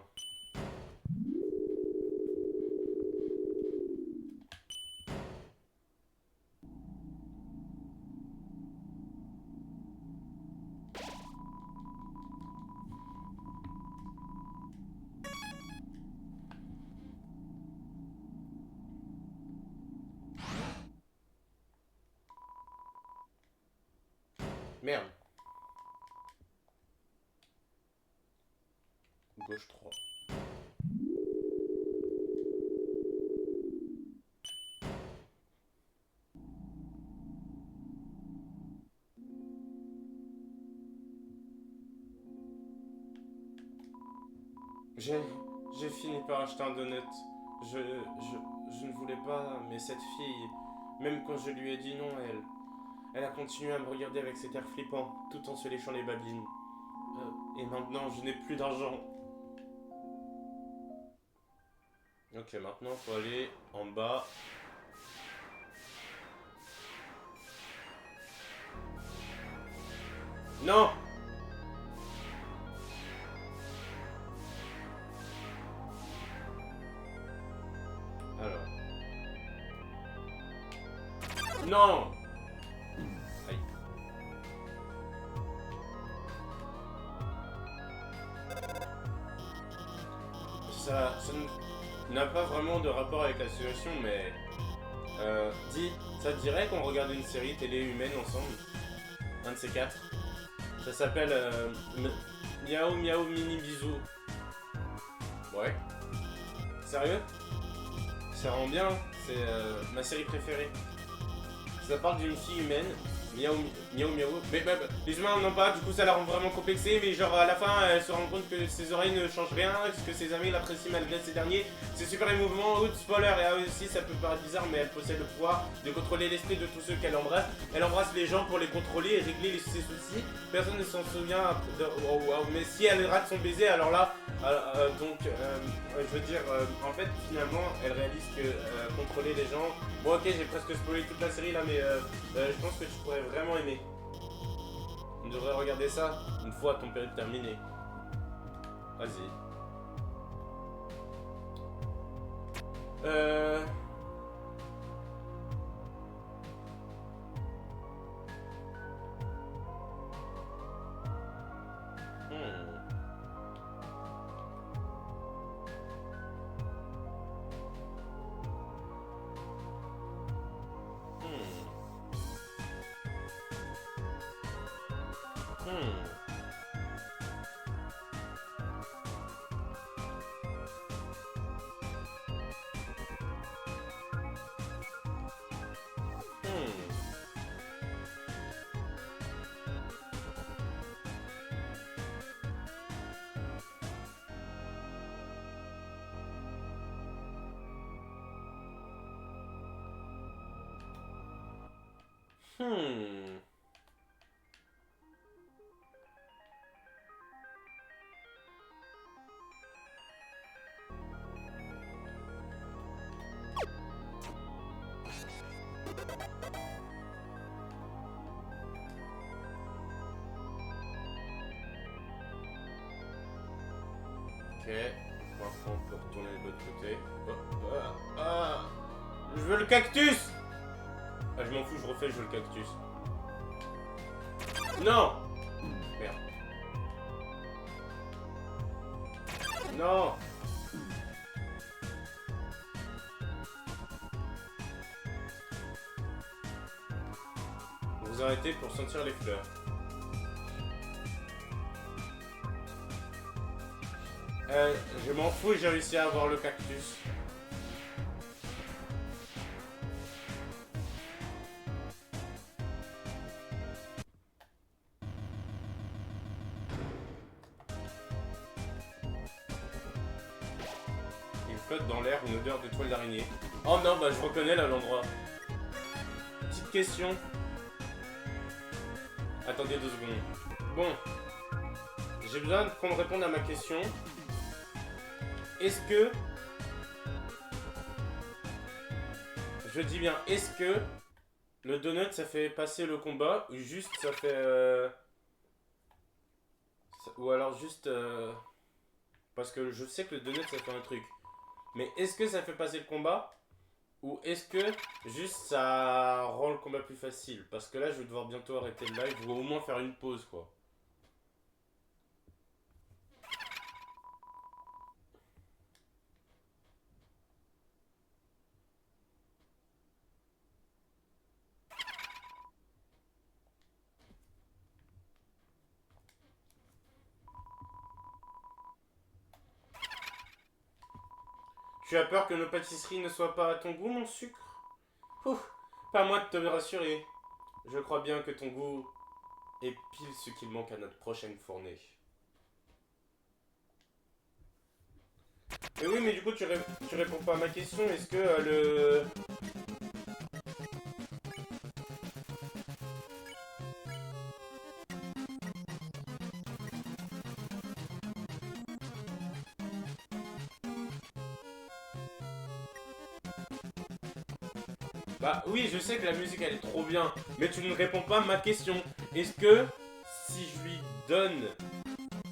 Merde. Gauche 3. J'ai fini par acheter un donut. Je ne voulais pas, mais cette fille, même quand je lui ai dit non, elle a continué à me regarder avec cet air flippant, tout en se léchant les babines. Et maintenant, je n'ai plus d'argent. Ok, maintenant, il faut aller en bas. Non! Alors. Non! Aïe. Ça n'a pas vraiment de rapport avec la situation, mais... dis, ça te dirait qu'on regarde une série télé humaine ensemble? Un de ces quatre. Ça s'appelle Miaou Miaou Mini Bisou. Ouais. Sérieux? Ça rend bien, c'est ma série préférée. Ça parle d'une fille humaine, miaou miaou miaou. Mais les humains n'en ont pas, du coup ça la rend vraiment complexée, mais genre à la fin elle se rend compte que ses oreilles ne changent rien, que ses amis l'apprécient malgré ces derniers. C'est super émouvant, spoiler, et aussi ça peut paraître bizarre, mais elle possède le pouvoir de contrôler l'esprit de tous ceux qu'elle embrasse. Elle embrasse les gens pour les contrôler et régler ses soucis. Personne ne s'en souvient, mais si elle rate son baiser, alors là, je veux dire, en fait finalement elle réalise que contrôler les gens... Bon ok, j'ai presque spoilé toute la série là, mais je pense que tu pourrais vraiment aimer. On devrait regarder ça une fois ton période terminé. Vas-y. Ok. Après, on peut retourner de l'autre côté. Je veux le cactus! Ah, je m'en fous, je refais, je veux le cactus. Non! Merde. Non! Vous arrêtez pour sentir les fleurs. Je m'en fous et j'ai réussi à avoir le cactus. Il flotte dans l'air une odeur de toile d'araignée. Oh non, bah je reconnais là l'endroit. Petite question. Attendez 2 secondes. Bon. J'ai besoin qu'on me réponde à ma question. Est-ce que... Je dis bien, est-ce que le donut ça fait passer le combat ou juste ça fait... Ou alors juste... Parce que je sais que le donut ça fait un truc. Mais est-ce que ça fait passer le combat ou est-ce que juste ça rend le combat plus facile? Parce que là je vais devoir bientôt arrêter le live ou au moins faire une pause quoi. Tu as peur que nos pâtisseries ne soient pas à ton goût, mon sucre? Ouf, pas à moi de te rassurer. Je crois bien que ton goût est pile ce qu'il manque à notre prochaine fournée. Et oui, mais du coup, tu réponds pas à ma question. Est-ce que le... Bah oui, je sais que la musique elle est trop bien, mais tu ne réponds pas à ma question. Est-ce que si je lui donne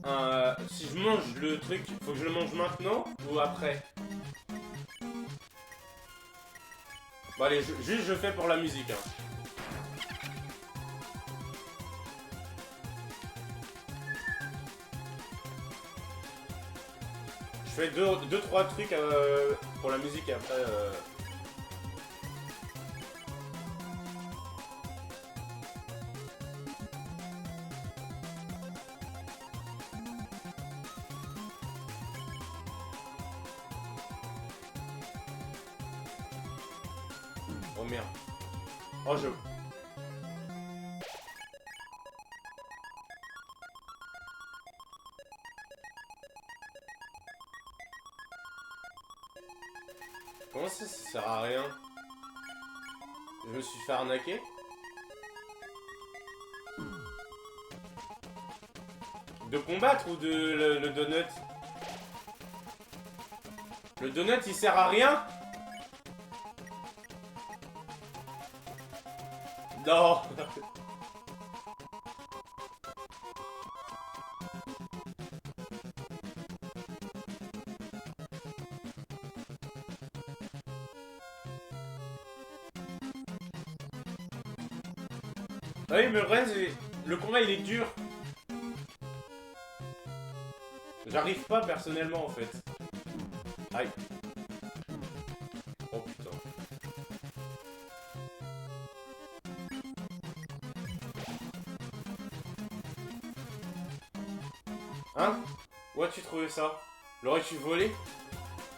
un... Si je mange le truc, faut que je le mange maintenant ou après? Bon allez, juste je fais pour la musique. Hein. Je fais 2-3 trucs pour la musique et après... Oh merde. Oh je... Comment ça sert à rien? Je me suis fait arnaquer? De combattre ou de le donut? Le donut il sert à rien? Non. Ah oui, mais le problème, le combat il est dur. J'arrive pas personnellement en fait. Aïe. Oh putain. Hein? Où as-tu trouvé ça? L'aurais-tu volé?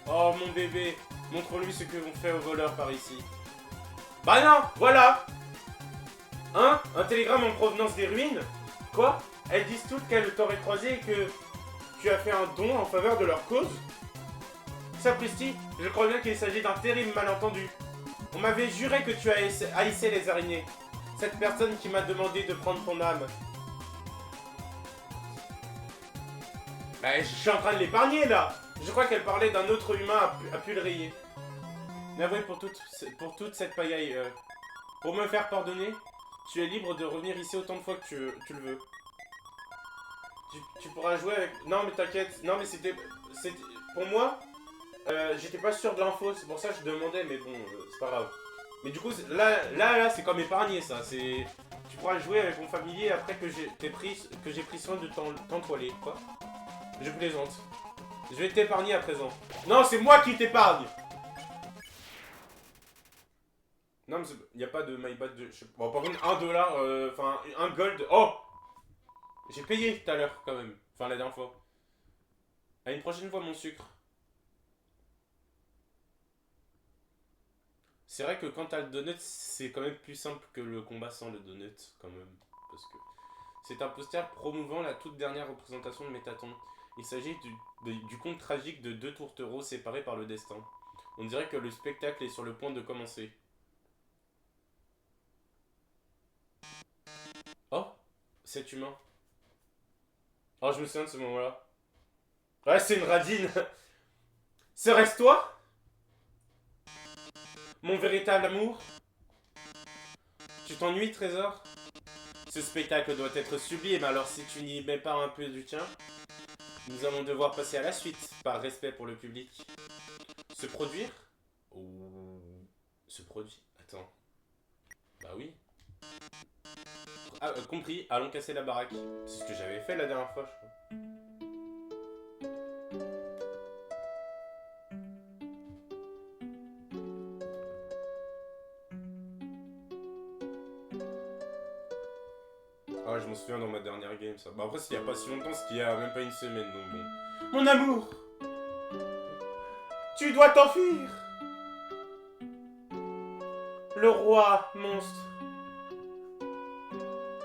Oh mon bébé, montre-lui ce que l'on fait aux voleurs par ici. Bah non, voilà. Hein? Un télégramme en provenance des ruines? Quoi? Elles disent toutes qu'elles t'auraient croisé et que tu as fait un don en faveur de leur cause? Sapristi, je crois bien qu'il s'agit d'un terrible malentendu. On m'avait juré que tu haïssais les araignées. Cette personne qui m'a demandé de prendre ton âme. Bah, je suis en train de l'épargner là. Je crois qu'elle parlait d'un autre humain à Pulrier. Navré pour toute cette pagaille. Pour me faire pardonner, tu es libre de revenir ici autant de fois que tu le veux. Tu pourras jouer avec... Non mais t'inquiète, non mais c'était... Pour moi, j'étais pas sûr de l'info, c'est pour ça que je demandais, mais bon, c'est pas grave. Mais du coup, là, c'est comme épargné ça, c'est... Tu pourras jouer avec mon familier après que j'ai pris soin de t'entoiler, quoi. Je plaisante. Je vais t'épargner à présent. Non, c'est moi qui t'épargne. Non, mais il n'y a pas de my bad de... Bon, par contre, 1 dollar, enfin, un gold... Oh! J'ai payé tout à l'heure, quand même. Enfin, la dernière fois. À une prochaine fois, mon sucre. C'est vrai que quand t'as le donut, c'est quand même plus simple que le combat sans le donut, quand même. Parce que c'est un poster promouvant la toute dernière représentation de Métaton. Il s'agit du conte tragique de deux tourtereaux séparés par le destin. On dirait que le spectacle est sur le point de commencer. Oh, cet humain. Oh, je me souviens de ce moment-là. Ouais, c'est une radine. Serait-ce toi? Mon véritable amour? Tu t'ennuies, trésor? Ce spectacle doit être sublime, alors si tu n'y mets pas un peu du tien, nous allons devoir passer à la suite, par respect pour le public. Se produire? Ou... Se produire? Attends. Bah oui. Ah, compris, allons casser la baraque. C'est ce que j'avais fait la dernière fois, je crois. Ah, je m'en souviens dans ma dernière game, ça. Bah après, s'il y a pas si longtemps, c'est qu'il y a même pas une semaine, donc bon. Mon amour! Tu dois t'enfuir! Le roi monstre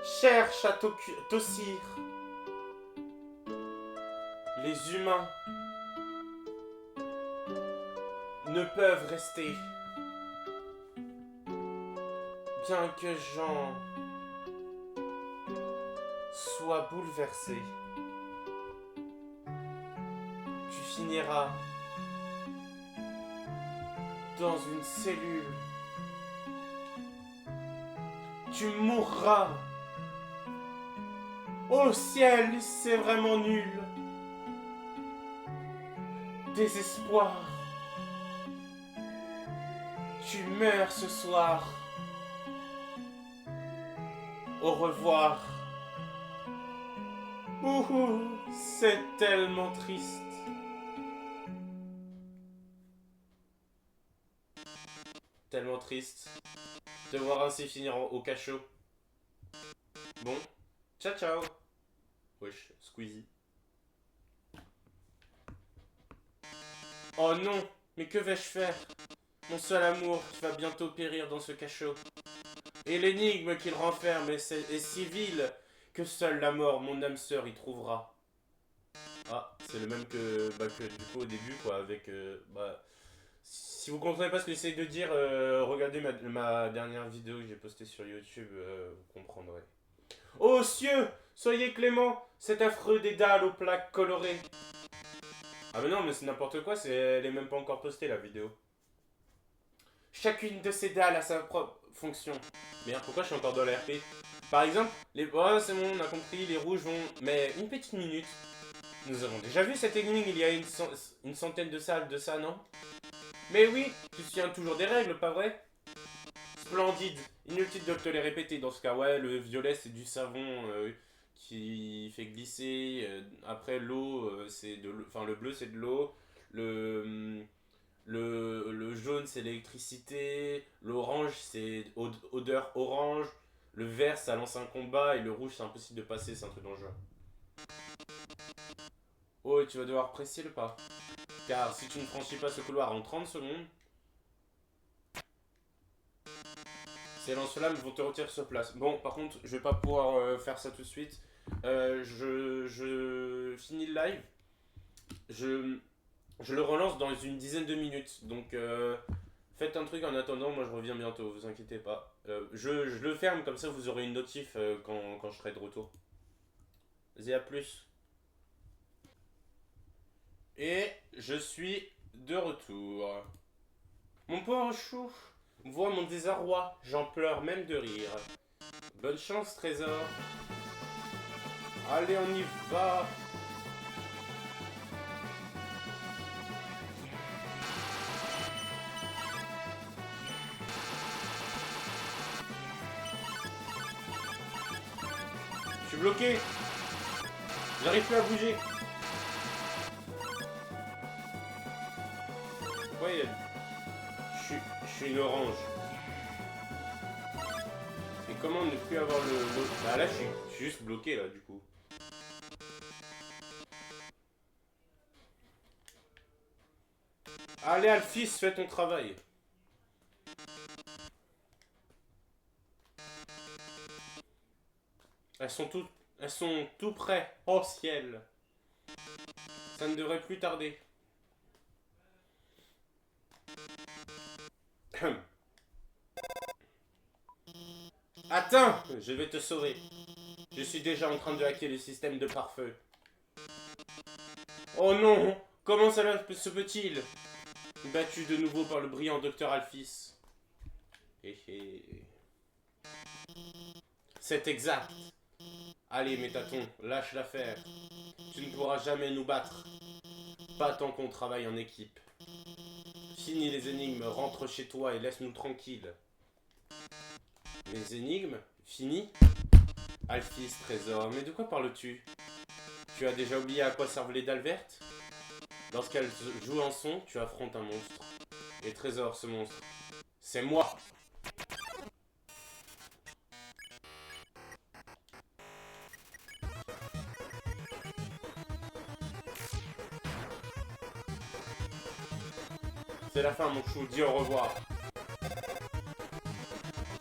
cherche à t'ossir. Les humains ne peuvent rester. Bien que Jean soit bouleversé, tu finiras dans une cellule. Tu mourras. Au ciel, c'est vraiment nul. Désespoir. Tu meurs ce soir. Au revoir. Ouhou, c'est tellement triste. Tellement triste de voir ainsi finir au cachot. Bon, ciao ciao. Wesh, Squeezie. Oh non, mais que vais-je faire? Mon seul amour qui va bientôt périr dans ce cachot. Et l'énigme qu'il renferme est si vile que seule la mort, mon âme sœur, y trouvera. Ah, c'est le même que du coup au début, quoi, avec... si vous comprenez pas ce que j'essaie de dire, regardez ma dernière vidéo que j'ai postée sur YouTube, vous comprendrez. Ô cieux, soyez clément, cet affreux dédale aux plaques colorées. Ah mais non, mais c'est n'importe quoi, elle est même pas encore postée la vidéo. Chacune de ces dalles a sa propre fonction. Merde, pourquoi je suis encore dans l'RP? Par exemple, oh, c'est bon, on a compris, les rouges vont... Mais une petite minute. Nous avons déjà vu cette énigme il y a une centaine de salles de ça, non? Mais oui, tu te souviens toujours des règles, pas vrai? Splendide. Inutile de te les répéter dans ce cas. Ouais, le violet c'est du savon qui fait glisser. Après l'eau, c'est de l'eau. Enfin, le bleu c'est de l'eau. Le jaune c'est l'électricité. L'orange c'est odeur orange. Le vert ça lance un combat. Et le rouge c'est impossible de passer, c'est un truc dangereux. Oh, et tu vas devoir presser le pas. Car si tu ne franchis pas ce couloir en 30 secondes, ces lance-flammes vont te retirer sur place. Bon, par contre, je vais pas pouvoir faire ça tout de suite. Je finis le live. Je le relance dans une dizaine de minutes. Donc, faites un truc en attendant. Moi, je reviens bientôt. Vous inquiétez pas. Je le ferme comme ça, vous aurez une notif quand je serai de retour. Vas-y, à plus. Et je suis de retour. Mon pauvre chou, vois mon désarroi, j'en pleure même de rire. Bonne chance, trésor. Allez, on y va. Je suis bloqué. J'arrive plus à bouger. Ouais, je suis une orange. Et comment ne plus avoir le... Ah là, je suis juste bloqué là, du coup. Allez, Alphys, fais ton travail. Elles sont tout près. Oh ciel. Ça ne devrait plus tarder. Attends, je vais te sauver. Je suis déjà en train de hacker le système de pare-feu. Oh non, comment cela se peut-il? Battu de nouveau par le brillant docteur Alphys. C'est exact. Allez, Métaton, lâche l'affaire. Tu ne pourras jamais nous battre. Pas tant qu'on travaille en équipe. Finis les énigmes, rentre chez toi et laisse-nous tranquilles. Les énigmes? Fini? Alphys, trésor, mais de quoi parles-tu? Tu as déjà oublié à quoi servent les dalles vertes? Lorsqu'elles jouent en son, tu affrontes un monstre. Et trésor, ce monstre, c'est moi! C'est la fin, mon chou, dis au revoir.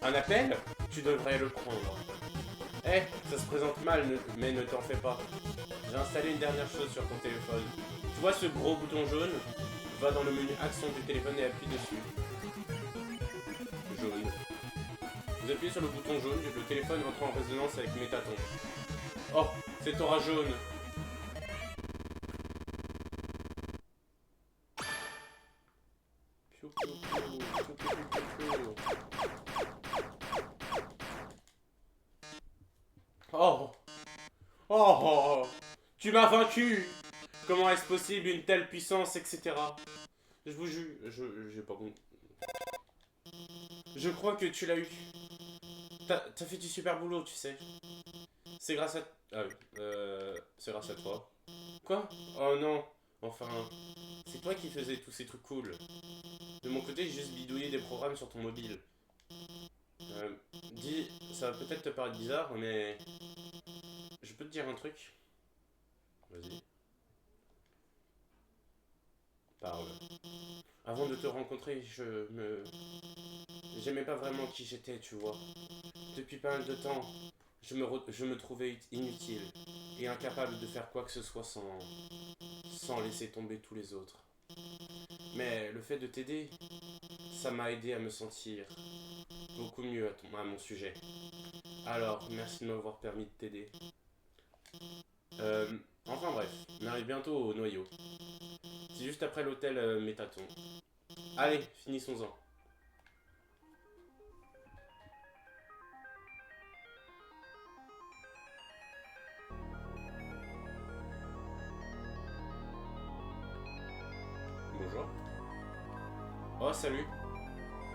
Un appel? Tu devrais le prendre. Eh, ça se présente mal, mais ne t'en fais pas. J'ai installé une dernière chose sur ton téléphone. Tu vois ce gros bouton jaune? Va dans le menu Action du téléphone et appuie dessus. Jaune. Vous appuyez sur le bouton jaune, le téléphone entre en résonance avec Métaton. Oh, c'est aura jaune. Piou, piou, piou, piou, piou, piou, piou. Oh. Oh, tu m'as vaincu. Comment est-ce possible une telle puissance, etc. Je vous jure, j'ai pas compris. Je crois que tu l'as eu. T'as fait du super boulot, tu sais. C'est grâce à... Ah oui, c'est grâce à toi. Quoi? Oh non. Enfin, c'est toi qui faisais tous ces trucs cool. De mon côté, j'ai juste bidouillé des programmes sur ton mobile. Dis, ça va peut-être te paraître bizarre, mais... Je peux te dire un truc? Vas-y. Parle. Avant de te rencontrer, j'aimais pas vraiment qui j'étais, tu vois. Depuis pas mal de temps, je me trouvais inutile et incapable de faire quoi que ce soit sans laisser tomber tous les autres. Mais le fait de t'aider, ça m'a aidé à me sentir beaucoup mieux à mon sujet. Alors, merci de m'avoir permis de t'aider. Enfin bref, on arrive bientôt au noyau. C'est juste après l'hôtel Métaton. Allez, finissons-en. Bonjour. Oh, salut.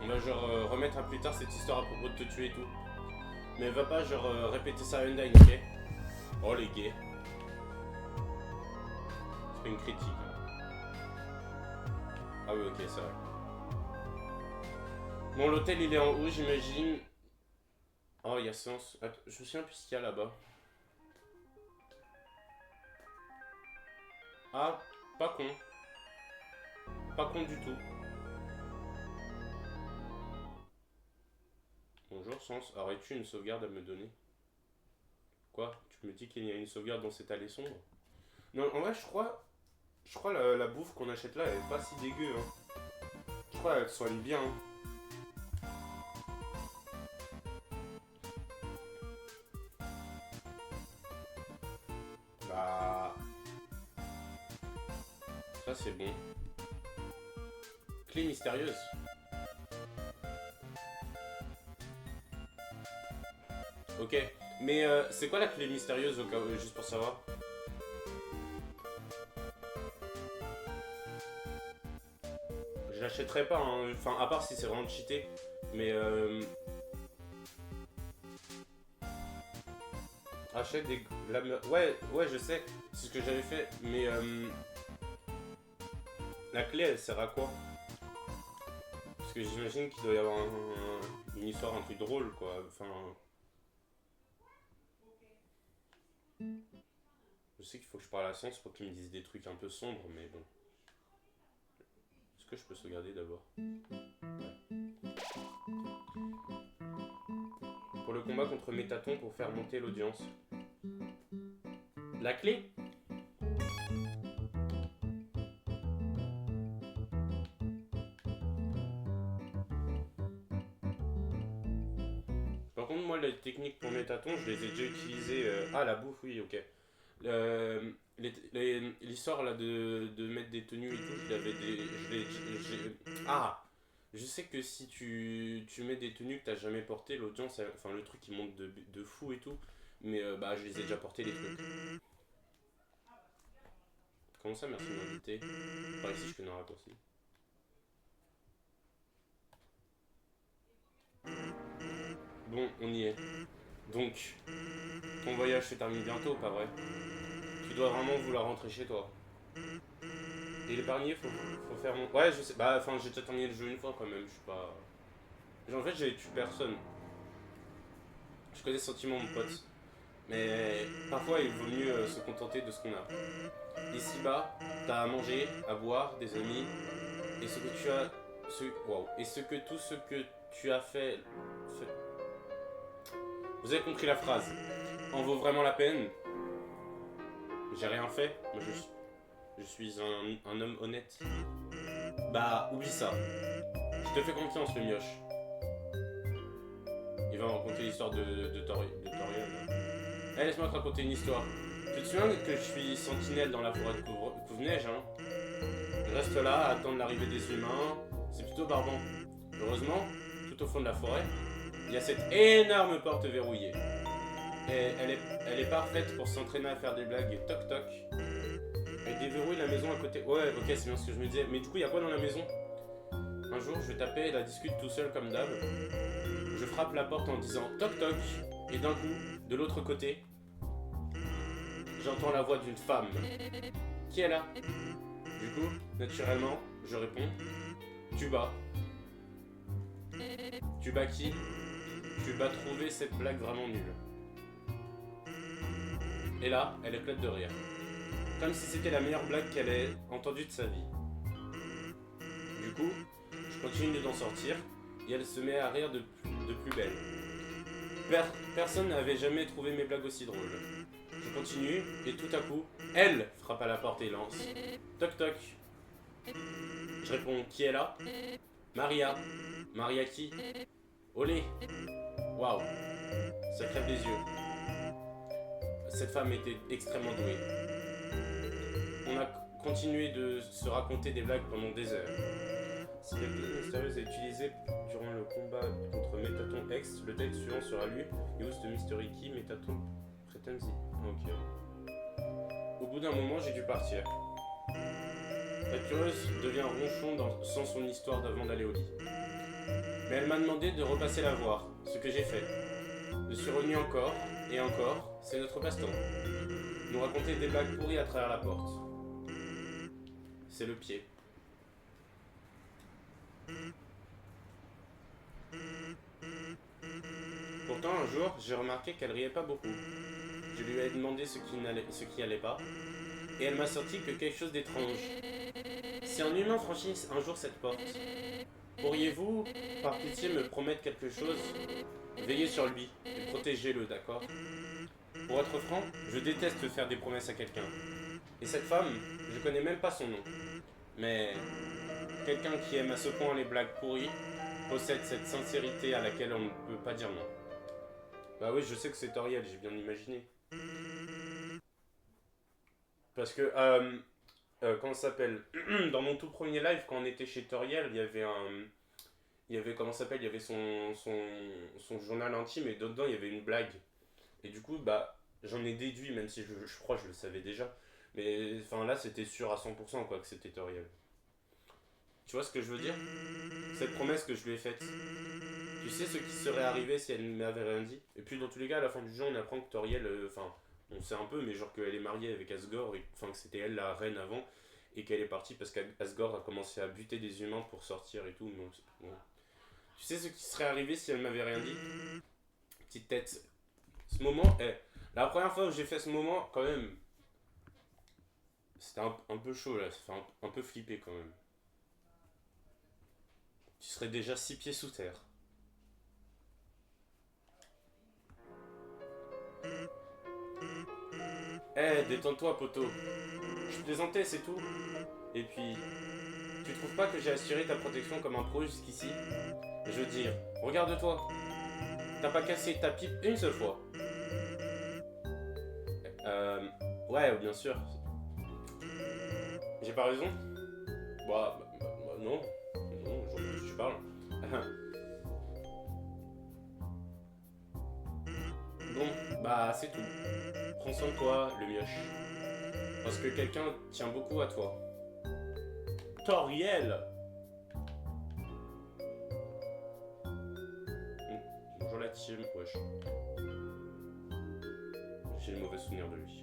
On va genre remettre à plus tard cette histoire à propos de te tuer et tout. Mais va pas genre répéter ça à Undyne, ok? Oh les gays. C'est une critique. Ah oui, ok, c'est vrai. Bon, l'hôtel il est en haut, j'imagine. Oh, il y a séance. Attends, je me souviens plus ce qu'il y a là-bas. Ah, pas con. Pas con du tout. Bonjour, Sens. Aurais-tu une sauvegarde à me donner? Quoi? Tu me dis qu'il y a une sauvegarde dans cette allée sombre? Non, en vrai, je crois la bouffe qu'on achète là, elle est pas si dégueu, hein. Je crois qu'elle soigne bien, hein. Bah... Ça, c'est bon. Clé mystérieuse. Ok. Mais c'est quoi la clé mystérieuse au cas où, juste pour savoir? Je l'achèterai pas, hein. Enfin à part si c'est vraiment cheaté. Mais achète des... ouais je sais, c'est ce que j'avais fait. Mais la clé elle sert à quoi? Parce que j'imagine qu'il doit y avoir une histoire, un truc drôle quoi. Enfin... Je sais qu'il faut que je parle à Sens pour qu'il me dise des trucs un peu sombres, mais bon. Est-ce que je peux sauvegarder d'abord? Pour le combat contre Métaton pour faire monter l'audience. La clé? Par contre, moi, les techniques pour Métaton, je les ai déjà utilisées. Ah, la bouffe, oui, ok. L'histoire là de mettre des tenues et tout, je l'avais ah, je sais que si tu mets des tenues que t'as jamais portées, l'audience, enfin le truc il monte de fou et tout, mais bah je les ai déjà portés les trucs. Comment ça, merci de m'inviter? Par ici je connais un raccourci. Bon, on y est. Donc, ton voyage se termine bientôt, pas vrai? Tu dois vraiment vouloir rentrer chez toi. Et l'épargner, faut faire mon... Ouais, je sais. Bah, enfin, j'ai déjà terminé le jeu une fois quand même, je suis pas... En fait, j'ai tué personne. Je connais ce sentiment, mon pote. Mais parfois, il vaut mieux se contenter de ce qu'on a. Ici-bas, t'as à manger, à boire, des amis, et ce que tu as... Wow. Et ce que tout ce que tu as fait... Vous avez compris la phrase. En vaut vraiment la peine? J'ai rien fait. Moi, je suis un homme honnête. Bah, oublie ça. Je te fais confiance, le mioche. Il va me raconter l'histoire de Toriel. Allez, laisse-moi te raconter une histoire. Tu te souviens que je suis sentinelle dans la forêt de Couve-Neige, hein? Je reste là à attendre l'arrivée des humains. C'est plutôt barbant. Heureusement, tout au fond de la forêt, il y a cette énorme porte verrouillée. Et elle est parfaite pour s'entraîner à faire des blagues toc toc. Elle déverrouille la maison à côté. Ouais, ok, c'est bien ce que je me disais. Mais du coup, il y a quoi dans la maison? Un jour, je vais taper et la discute tout seul comme d'hab. Je frappe la porte en disant toc toc. Et d'un coup, de l'autre côté, j'entends la voix d'une femme. Qui est là? Du coup, naturellement, je réponds Tuba. Tuba qui? Tuba trouvé cette blague vraiment nulle. Et là, elle éclate de rire. Comme si c'était la meilleure blague qu'elle ait entendue de sa vie. Du coup, je continue d'en sortir et elle se met à rire de plus belle. Personne n'avait jamais trouvé mes blagues aussi drôles. Je continue et tout à coup, elle frappe à la porte et lance toc toc. Je réponds qui est là? Maria. Maria qui? Olé. Waouh. Ça crève les yeux. Cette femme était extrêmement douée. On a continué de se raconter des blagues pendant des heures. Si la clé mystérieuse est utilisée durant le combat contre Métaton X, le texte suivant sera lu. Use the mystery key, Métaton Pretensi. Ok. Au bout d'un moment, j'ai dû partir. La curieuse devient ronchon sans son histoire d'avant d'aller au lit. Mais elle m'a demandé de repasser la voir, ce que j'ai fait. Je suis revenu encore, et encore, c'est notre passe-temps. Nous raconter des blagues pourries à travers la porte. C'est le pied. Pourtant, un jour, j'ai remarqué qu'elle riait pas beaucoup. Je lui ai demandé ce qui allait pas, et elle m'a sorti que quelque chose d'étrange. Si un humain franchit un jour cette porte, pourriez-vous, par pitié, me promettre quelque chose? Veillez sur lui et protégez-le, d'accord? Pour être franc, je déteste faire des promesses à quelqu'un. Et cette femme, je connais même pas son nom. Mais quelqu'un qui aime à ce point les blagues pourries possède cette sincérité à laquelle on ne peut pas dire non. Bah oui, je sais que c'est Toriel, j'ai bien imaginé. Parce que, comment ça s'appelle? Dans mon tout premier live, quand on était chez Toriel, il y avait comment ça s'appelle? Il y avait son journal intime et dedans il y avait une blague. Et du coup, bah, j'en ai déduit, même si je crois que je le savais déjà. Mais enfin là, c'était sûr à 100% quoi, que c'était Toriel. Tu vois ce que je veux dire? Cette promesse que je lui ai faite. Tu sais ce qui serait arrivé si elle ne m'avait rien dit? Et puis dans tous les cas, à la fin du jeu, on apprend que Toriel, enfin, on sait un peu, mais genre qu'elle est mariée avec Asgore, enfin que c'était elle la reine avant, et qu'elle est partie parce qu'Asgore a commencé à buter des humains pour sortir et tout. Donc, bon. Tu sais ce qui serait arrivé si elle m'avait rien dit? Petite tête. Ce moment, la première fois où j'ai fait ce moment, quand même, c'était un peu chaud là, ça fait un peu flipper quand même. Tu serais déjà 6 pieds sous terre. Détends-toi, poteau. Je plaisantais, c'est tout. Et puis, tu trouves pas que j'ai assuré ta protection comme un pro jusqu'ici? Je veux dire, regarde-toi. T'as pas cassé ta pipe une seule fois. Ouais, bien sûr. J'ai pas raison? Non. Non, je vois pas de quoi tu parles. Bon, bah c'est tout. Prends soin de toi, le mioche. Parce que quelqu'un tient beaucoup à toi. Toriel! Bonjour la team, wesh. J'ai le mauvais souvenir de lui.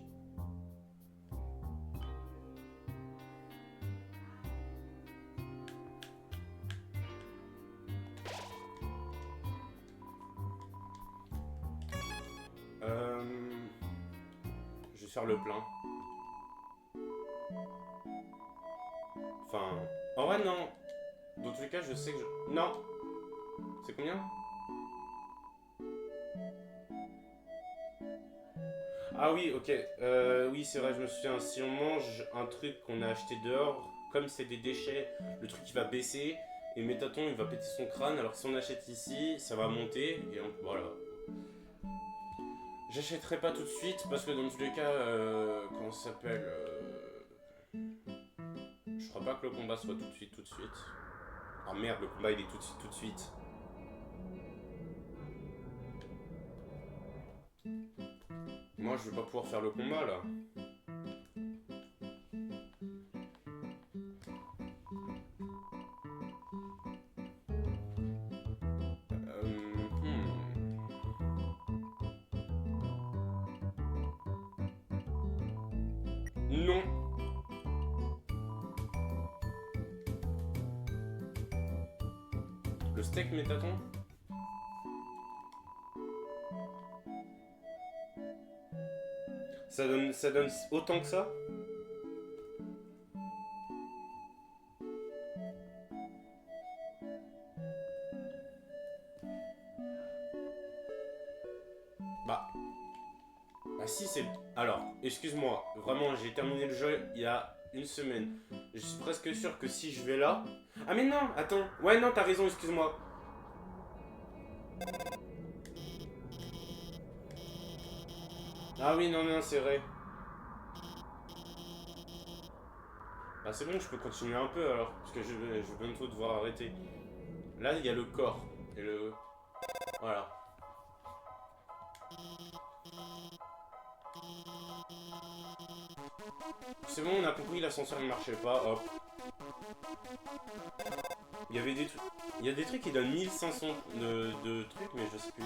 Je vais faire le plein. Enfin... En vrai, non. Dans tous les cas, je sais que je... Non. C'est combien? Ah oui, ok. Oui, c'est vrai, je me souviens. Si on mange un truc qu'on a acheté dehors, comme c'est des déchets, le truc il va baisser et Métaton il va péter son crâne. Alors que si on achète ici, ça va monter et voilà. J'achèterai pas tout de suite parce que dans tous les cas, comment ça s'appelle je crois pas que le combat soit tout de suite. Ah merde, le combat il est tout de suite. Moi je vais pas pouvoir faire le combat là. Non. Le steak Métaton? Ça donne autant que ça? Ah si c'est... Alors, excuse-moi, vraiment j'ai terminé le jeu il y a une semaine. Je suis presque sûr que si je vais là... Ah mais non, attends. Ouais non, t'as raison, excuse-moi. Ah oui, non, c'est vrai. Bah c'est bon, je peux continuer un peu alors, parce que je vais bientôt devoir arrêter. Là, il y a le corps. Et le... Voilà. C'est bon, on a compris, l'ascenseur ne marchait pas, hop. Il y avait des trucs... Il y a des trucs qui donnent 1500 de trucs, mais je sais plus.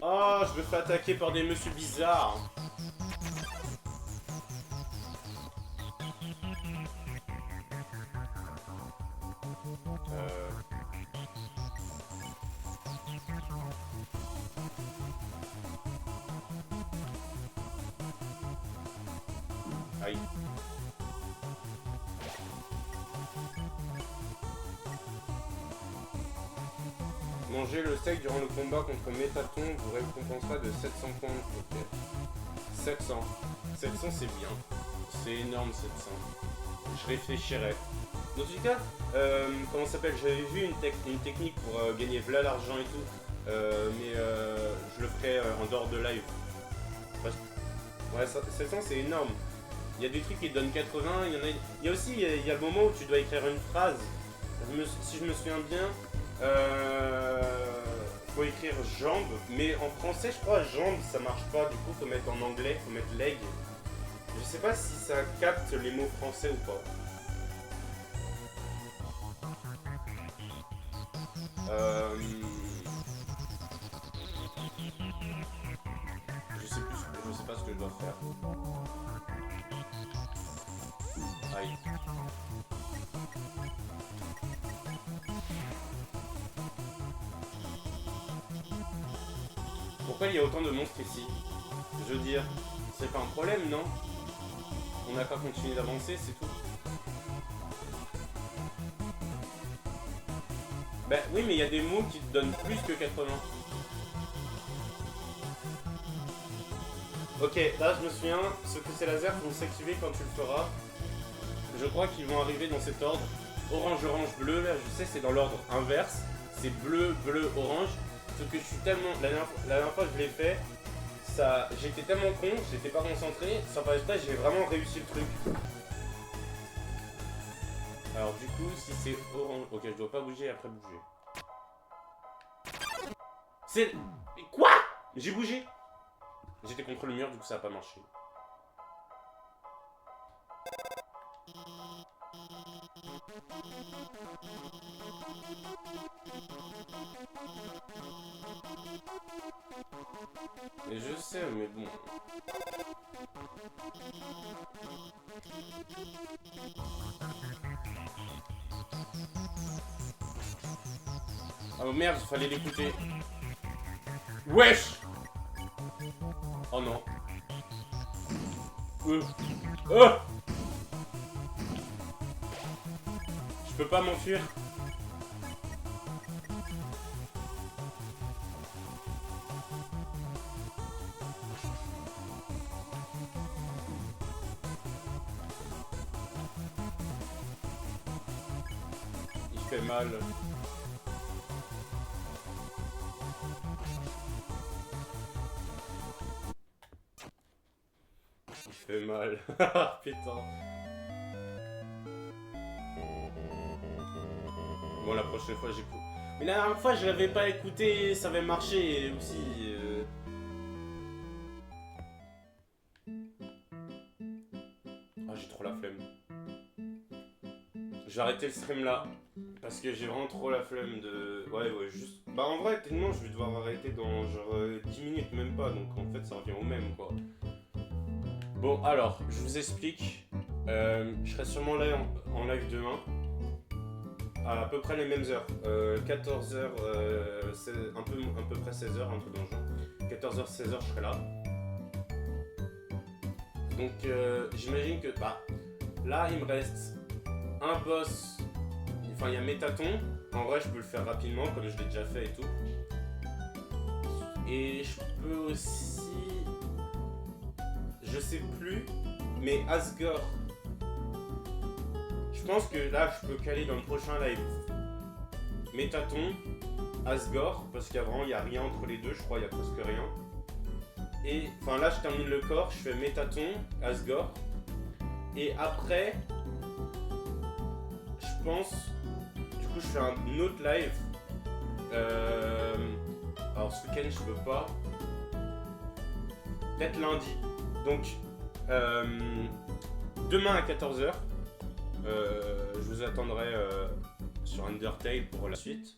Oh, je me fais attaquer par des messieurs bizarres. Aïe. Manger le steak durant le combat contre Métaton vous récompensera de 700 points. Ok. 700. 700 c'est bien. C'est énorme 700. Je réfléchirai. Dans tout cas, comment ça s'appelle? J'avais vu une technique pour gagner v'là l'argent et tout. Mais je le ferai en dehors de live. Ouais, 700 c'est énorme. Il y a des trucs qui te donnent 80, il y a aussi il y a le moment où tu dois écrire une phrase. Si je me souviens bien, faut écrire jambe, mais en français, je crois jambe ça marche pas. Du coup, faut mettre en anglais, faut mettre leg. Je sais pas si ça capte les mots français ou pas. Je sais pas ce que je dois faire. Aïe. Pourquoi il y a autant de monstres ici? Je veux dire, c'est pas un problème, non? On n'a pas continué d'avancer, c'est tout. Ben oui, mais il y a des mots qui te donnent plus que 80. Ok, là je me souviens, ce que ces lasers vont s'activer quand tu le feras. Je crois qu'ils vont arriver dans cet ordre. Orange, orange, bleu, là je sais c'est dans l'ordre inverse. C'est bleu, bleu, orange. Sauf que je suis tellement... La dernière fois que je l'ai fait, j'étais tellement con, j'étais pas concentré. Sans faire exprès, j'ai vraiment réussi le truc. Alors du coup, si c'est orange... Ok, je dois pas bouger et après bouger. C'est... Quoi? J'ai bougé. J'étais contre le mur, du coup ça a pas marché. Et je sais, mais bon... Oh merde, il fallait l'écouter. Wesh! Oh non. Oh! Je peux pas m'enfuir. Il fait mal. Il fait mal. Putain. Bon, la prochaine fois, j'écoute. Mais la dernière fois, je l'avais pas écouté, ça avait marché aussi. Ah, j'ai trop la flemme. Je vais arrêter le stream là. Parce que j'ai vraiment trop la flemme de... Ouais, juste... Bah en vrai, tellement je vais devoir arrêter dans genre 10 minutes, même pas. Donc en fait, ça revient au même, quoi. Bon, alors, je vous explique. Je serai sûrement là en live demain. À peu près les mêmes heures. 14h, à peu près 16h, un truc dans le genre. 14h, 16h, je serai là. Donc j'imagine que... Bah, là, il me reste un boss... Enfin, il y a Métaton. En vrai, je peux le faire rapidement, comme je l'ai déjà fait et tout. Et je peux aussi... Je sais plus, mais Asgore. Je pense que là, je peux caler dans le prochain live Métaton, Asgore, parce qu'avant, il n'y a rien entre les deux, je crois, il n'y a presque rien. Et, enfin là, je termine le corps, je fais Métaton, Asgore. Et après, je pense... Du coup, je fais un autre live. Alors, ce week-end, je peux pas. Peut-être lundi. Donc, demain à 14h, je vous attendrai sur Undertale pour la suite.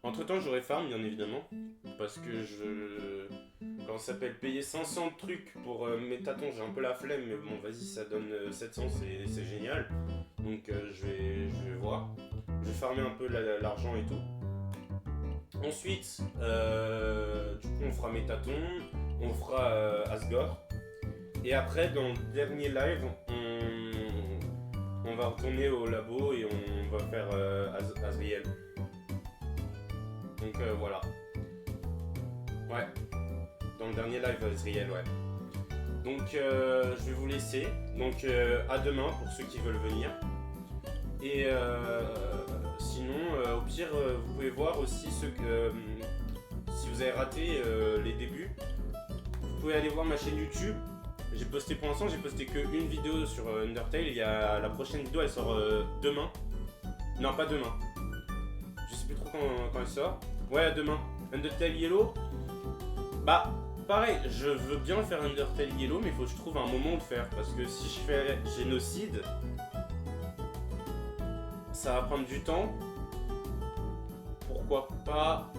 Entre temps, j'aurai farm, bien évidemment. Parce que quand ça s'appelle payer 500 trucs pour Métaton, j'ai un peu la flemme, mais bon, vas-y, ça donne 700, c'est génial. Donc, je vais voir. Je vais farmer un peu l'argent et tout. Ensuite, du coup, on fera Métaton, on fera Asgore. Et après, dans le dernier live, on va retourner au labo et on va faire Azriel. Donc voilà. Ouais. Dans le dernier live Azriel, ouais. Donc je vais vous laisser. Donc à demain pour ceux qui veulent venir. Et sinon, au pire, vous pouvez voir aussi ceux que... si vous avez raté les débuts, vous pouvez aller voir ma chaîne YouTube. J'ai posté pour l'instant, j'ai posté qu'une vidéo sur Undertale. Il y a la prochaine vidéo, elle sort demain. Non, pas demain. Je sais plus trop quand elle sort. Ouais, demain. Undertale Yellow, bah pareil, je veux bien faire Undertale Yellow, mais il faut que je trouve un moment où le faire. Parce que si je fais Génocide, ça va prendre du temps. Pourquoi pas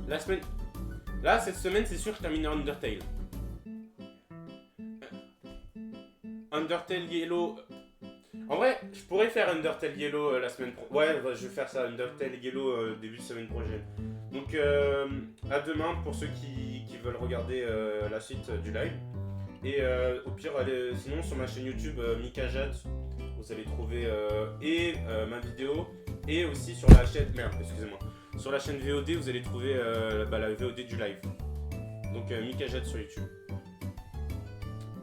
la semaine... Là, cette semaine, c'est sûr que je terminerai Undertale. Undertale Yellow... En vrai, je pourrais faire Undertale Yellow la semaine prochaine. Ouais, je vais faire ça, Undertale Yellow début de semaine prochaine. Donc, à demain pour ceux qui veulent regarder la suite du live. Et au pire, sinon sur ma chaîne YouTube Mikajat, vous allez trouver ma vidéo. Et aussi sur la chaîne... Merde, excusez-moi. Sur la chaîne VOD, vous allez trouver la VOD du live. Donc Mikajat sur YouTube.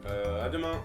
À demain.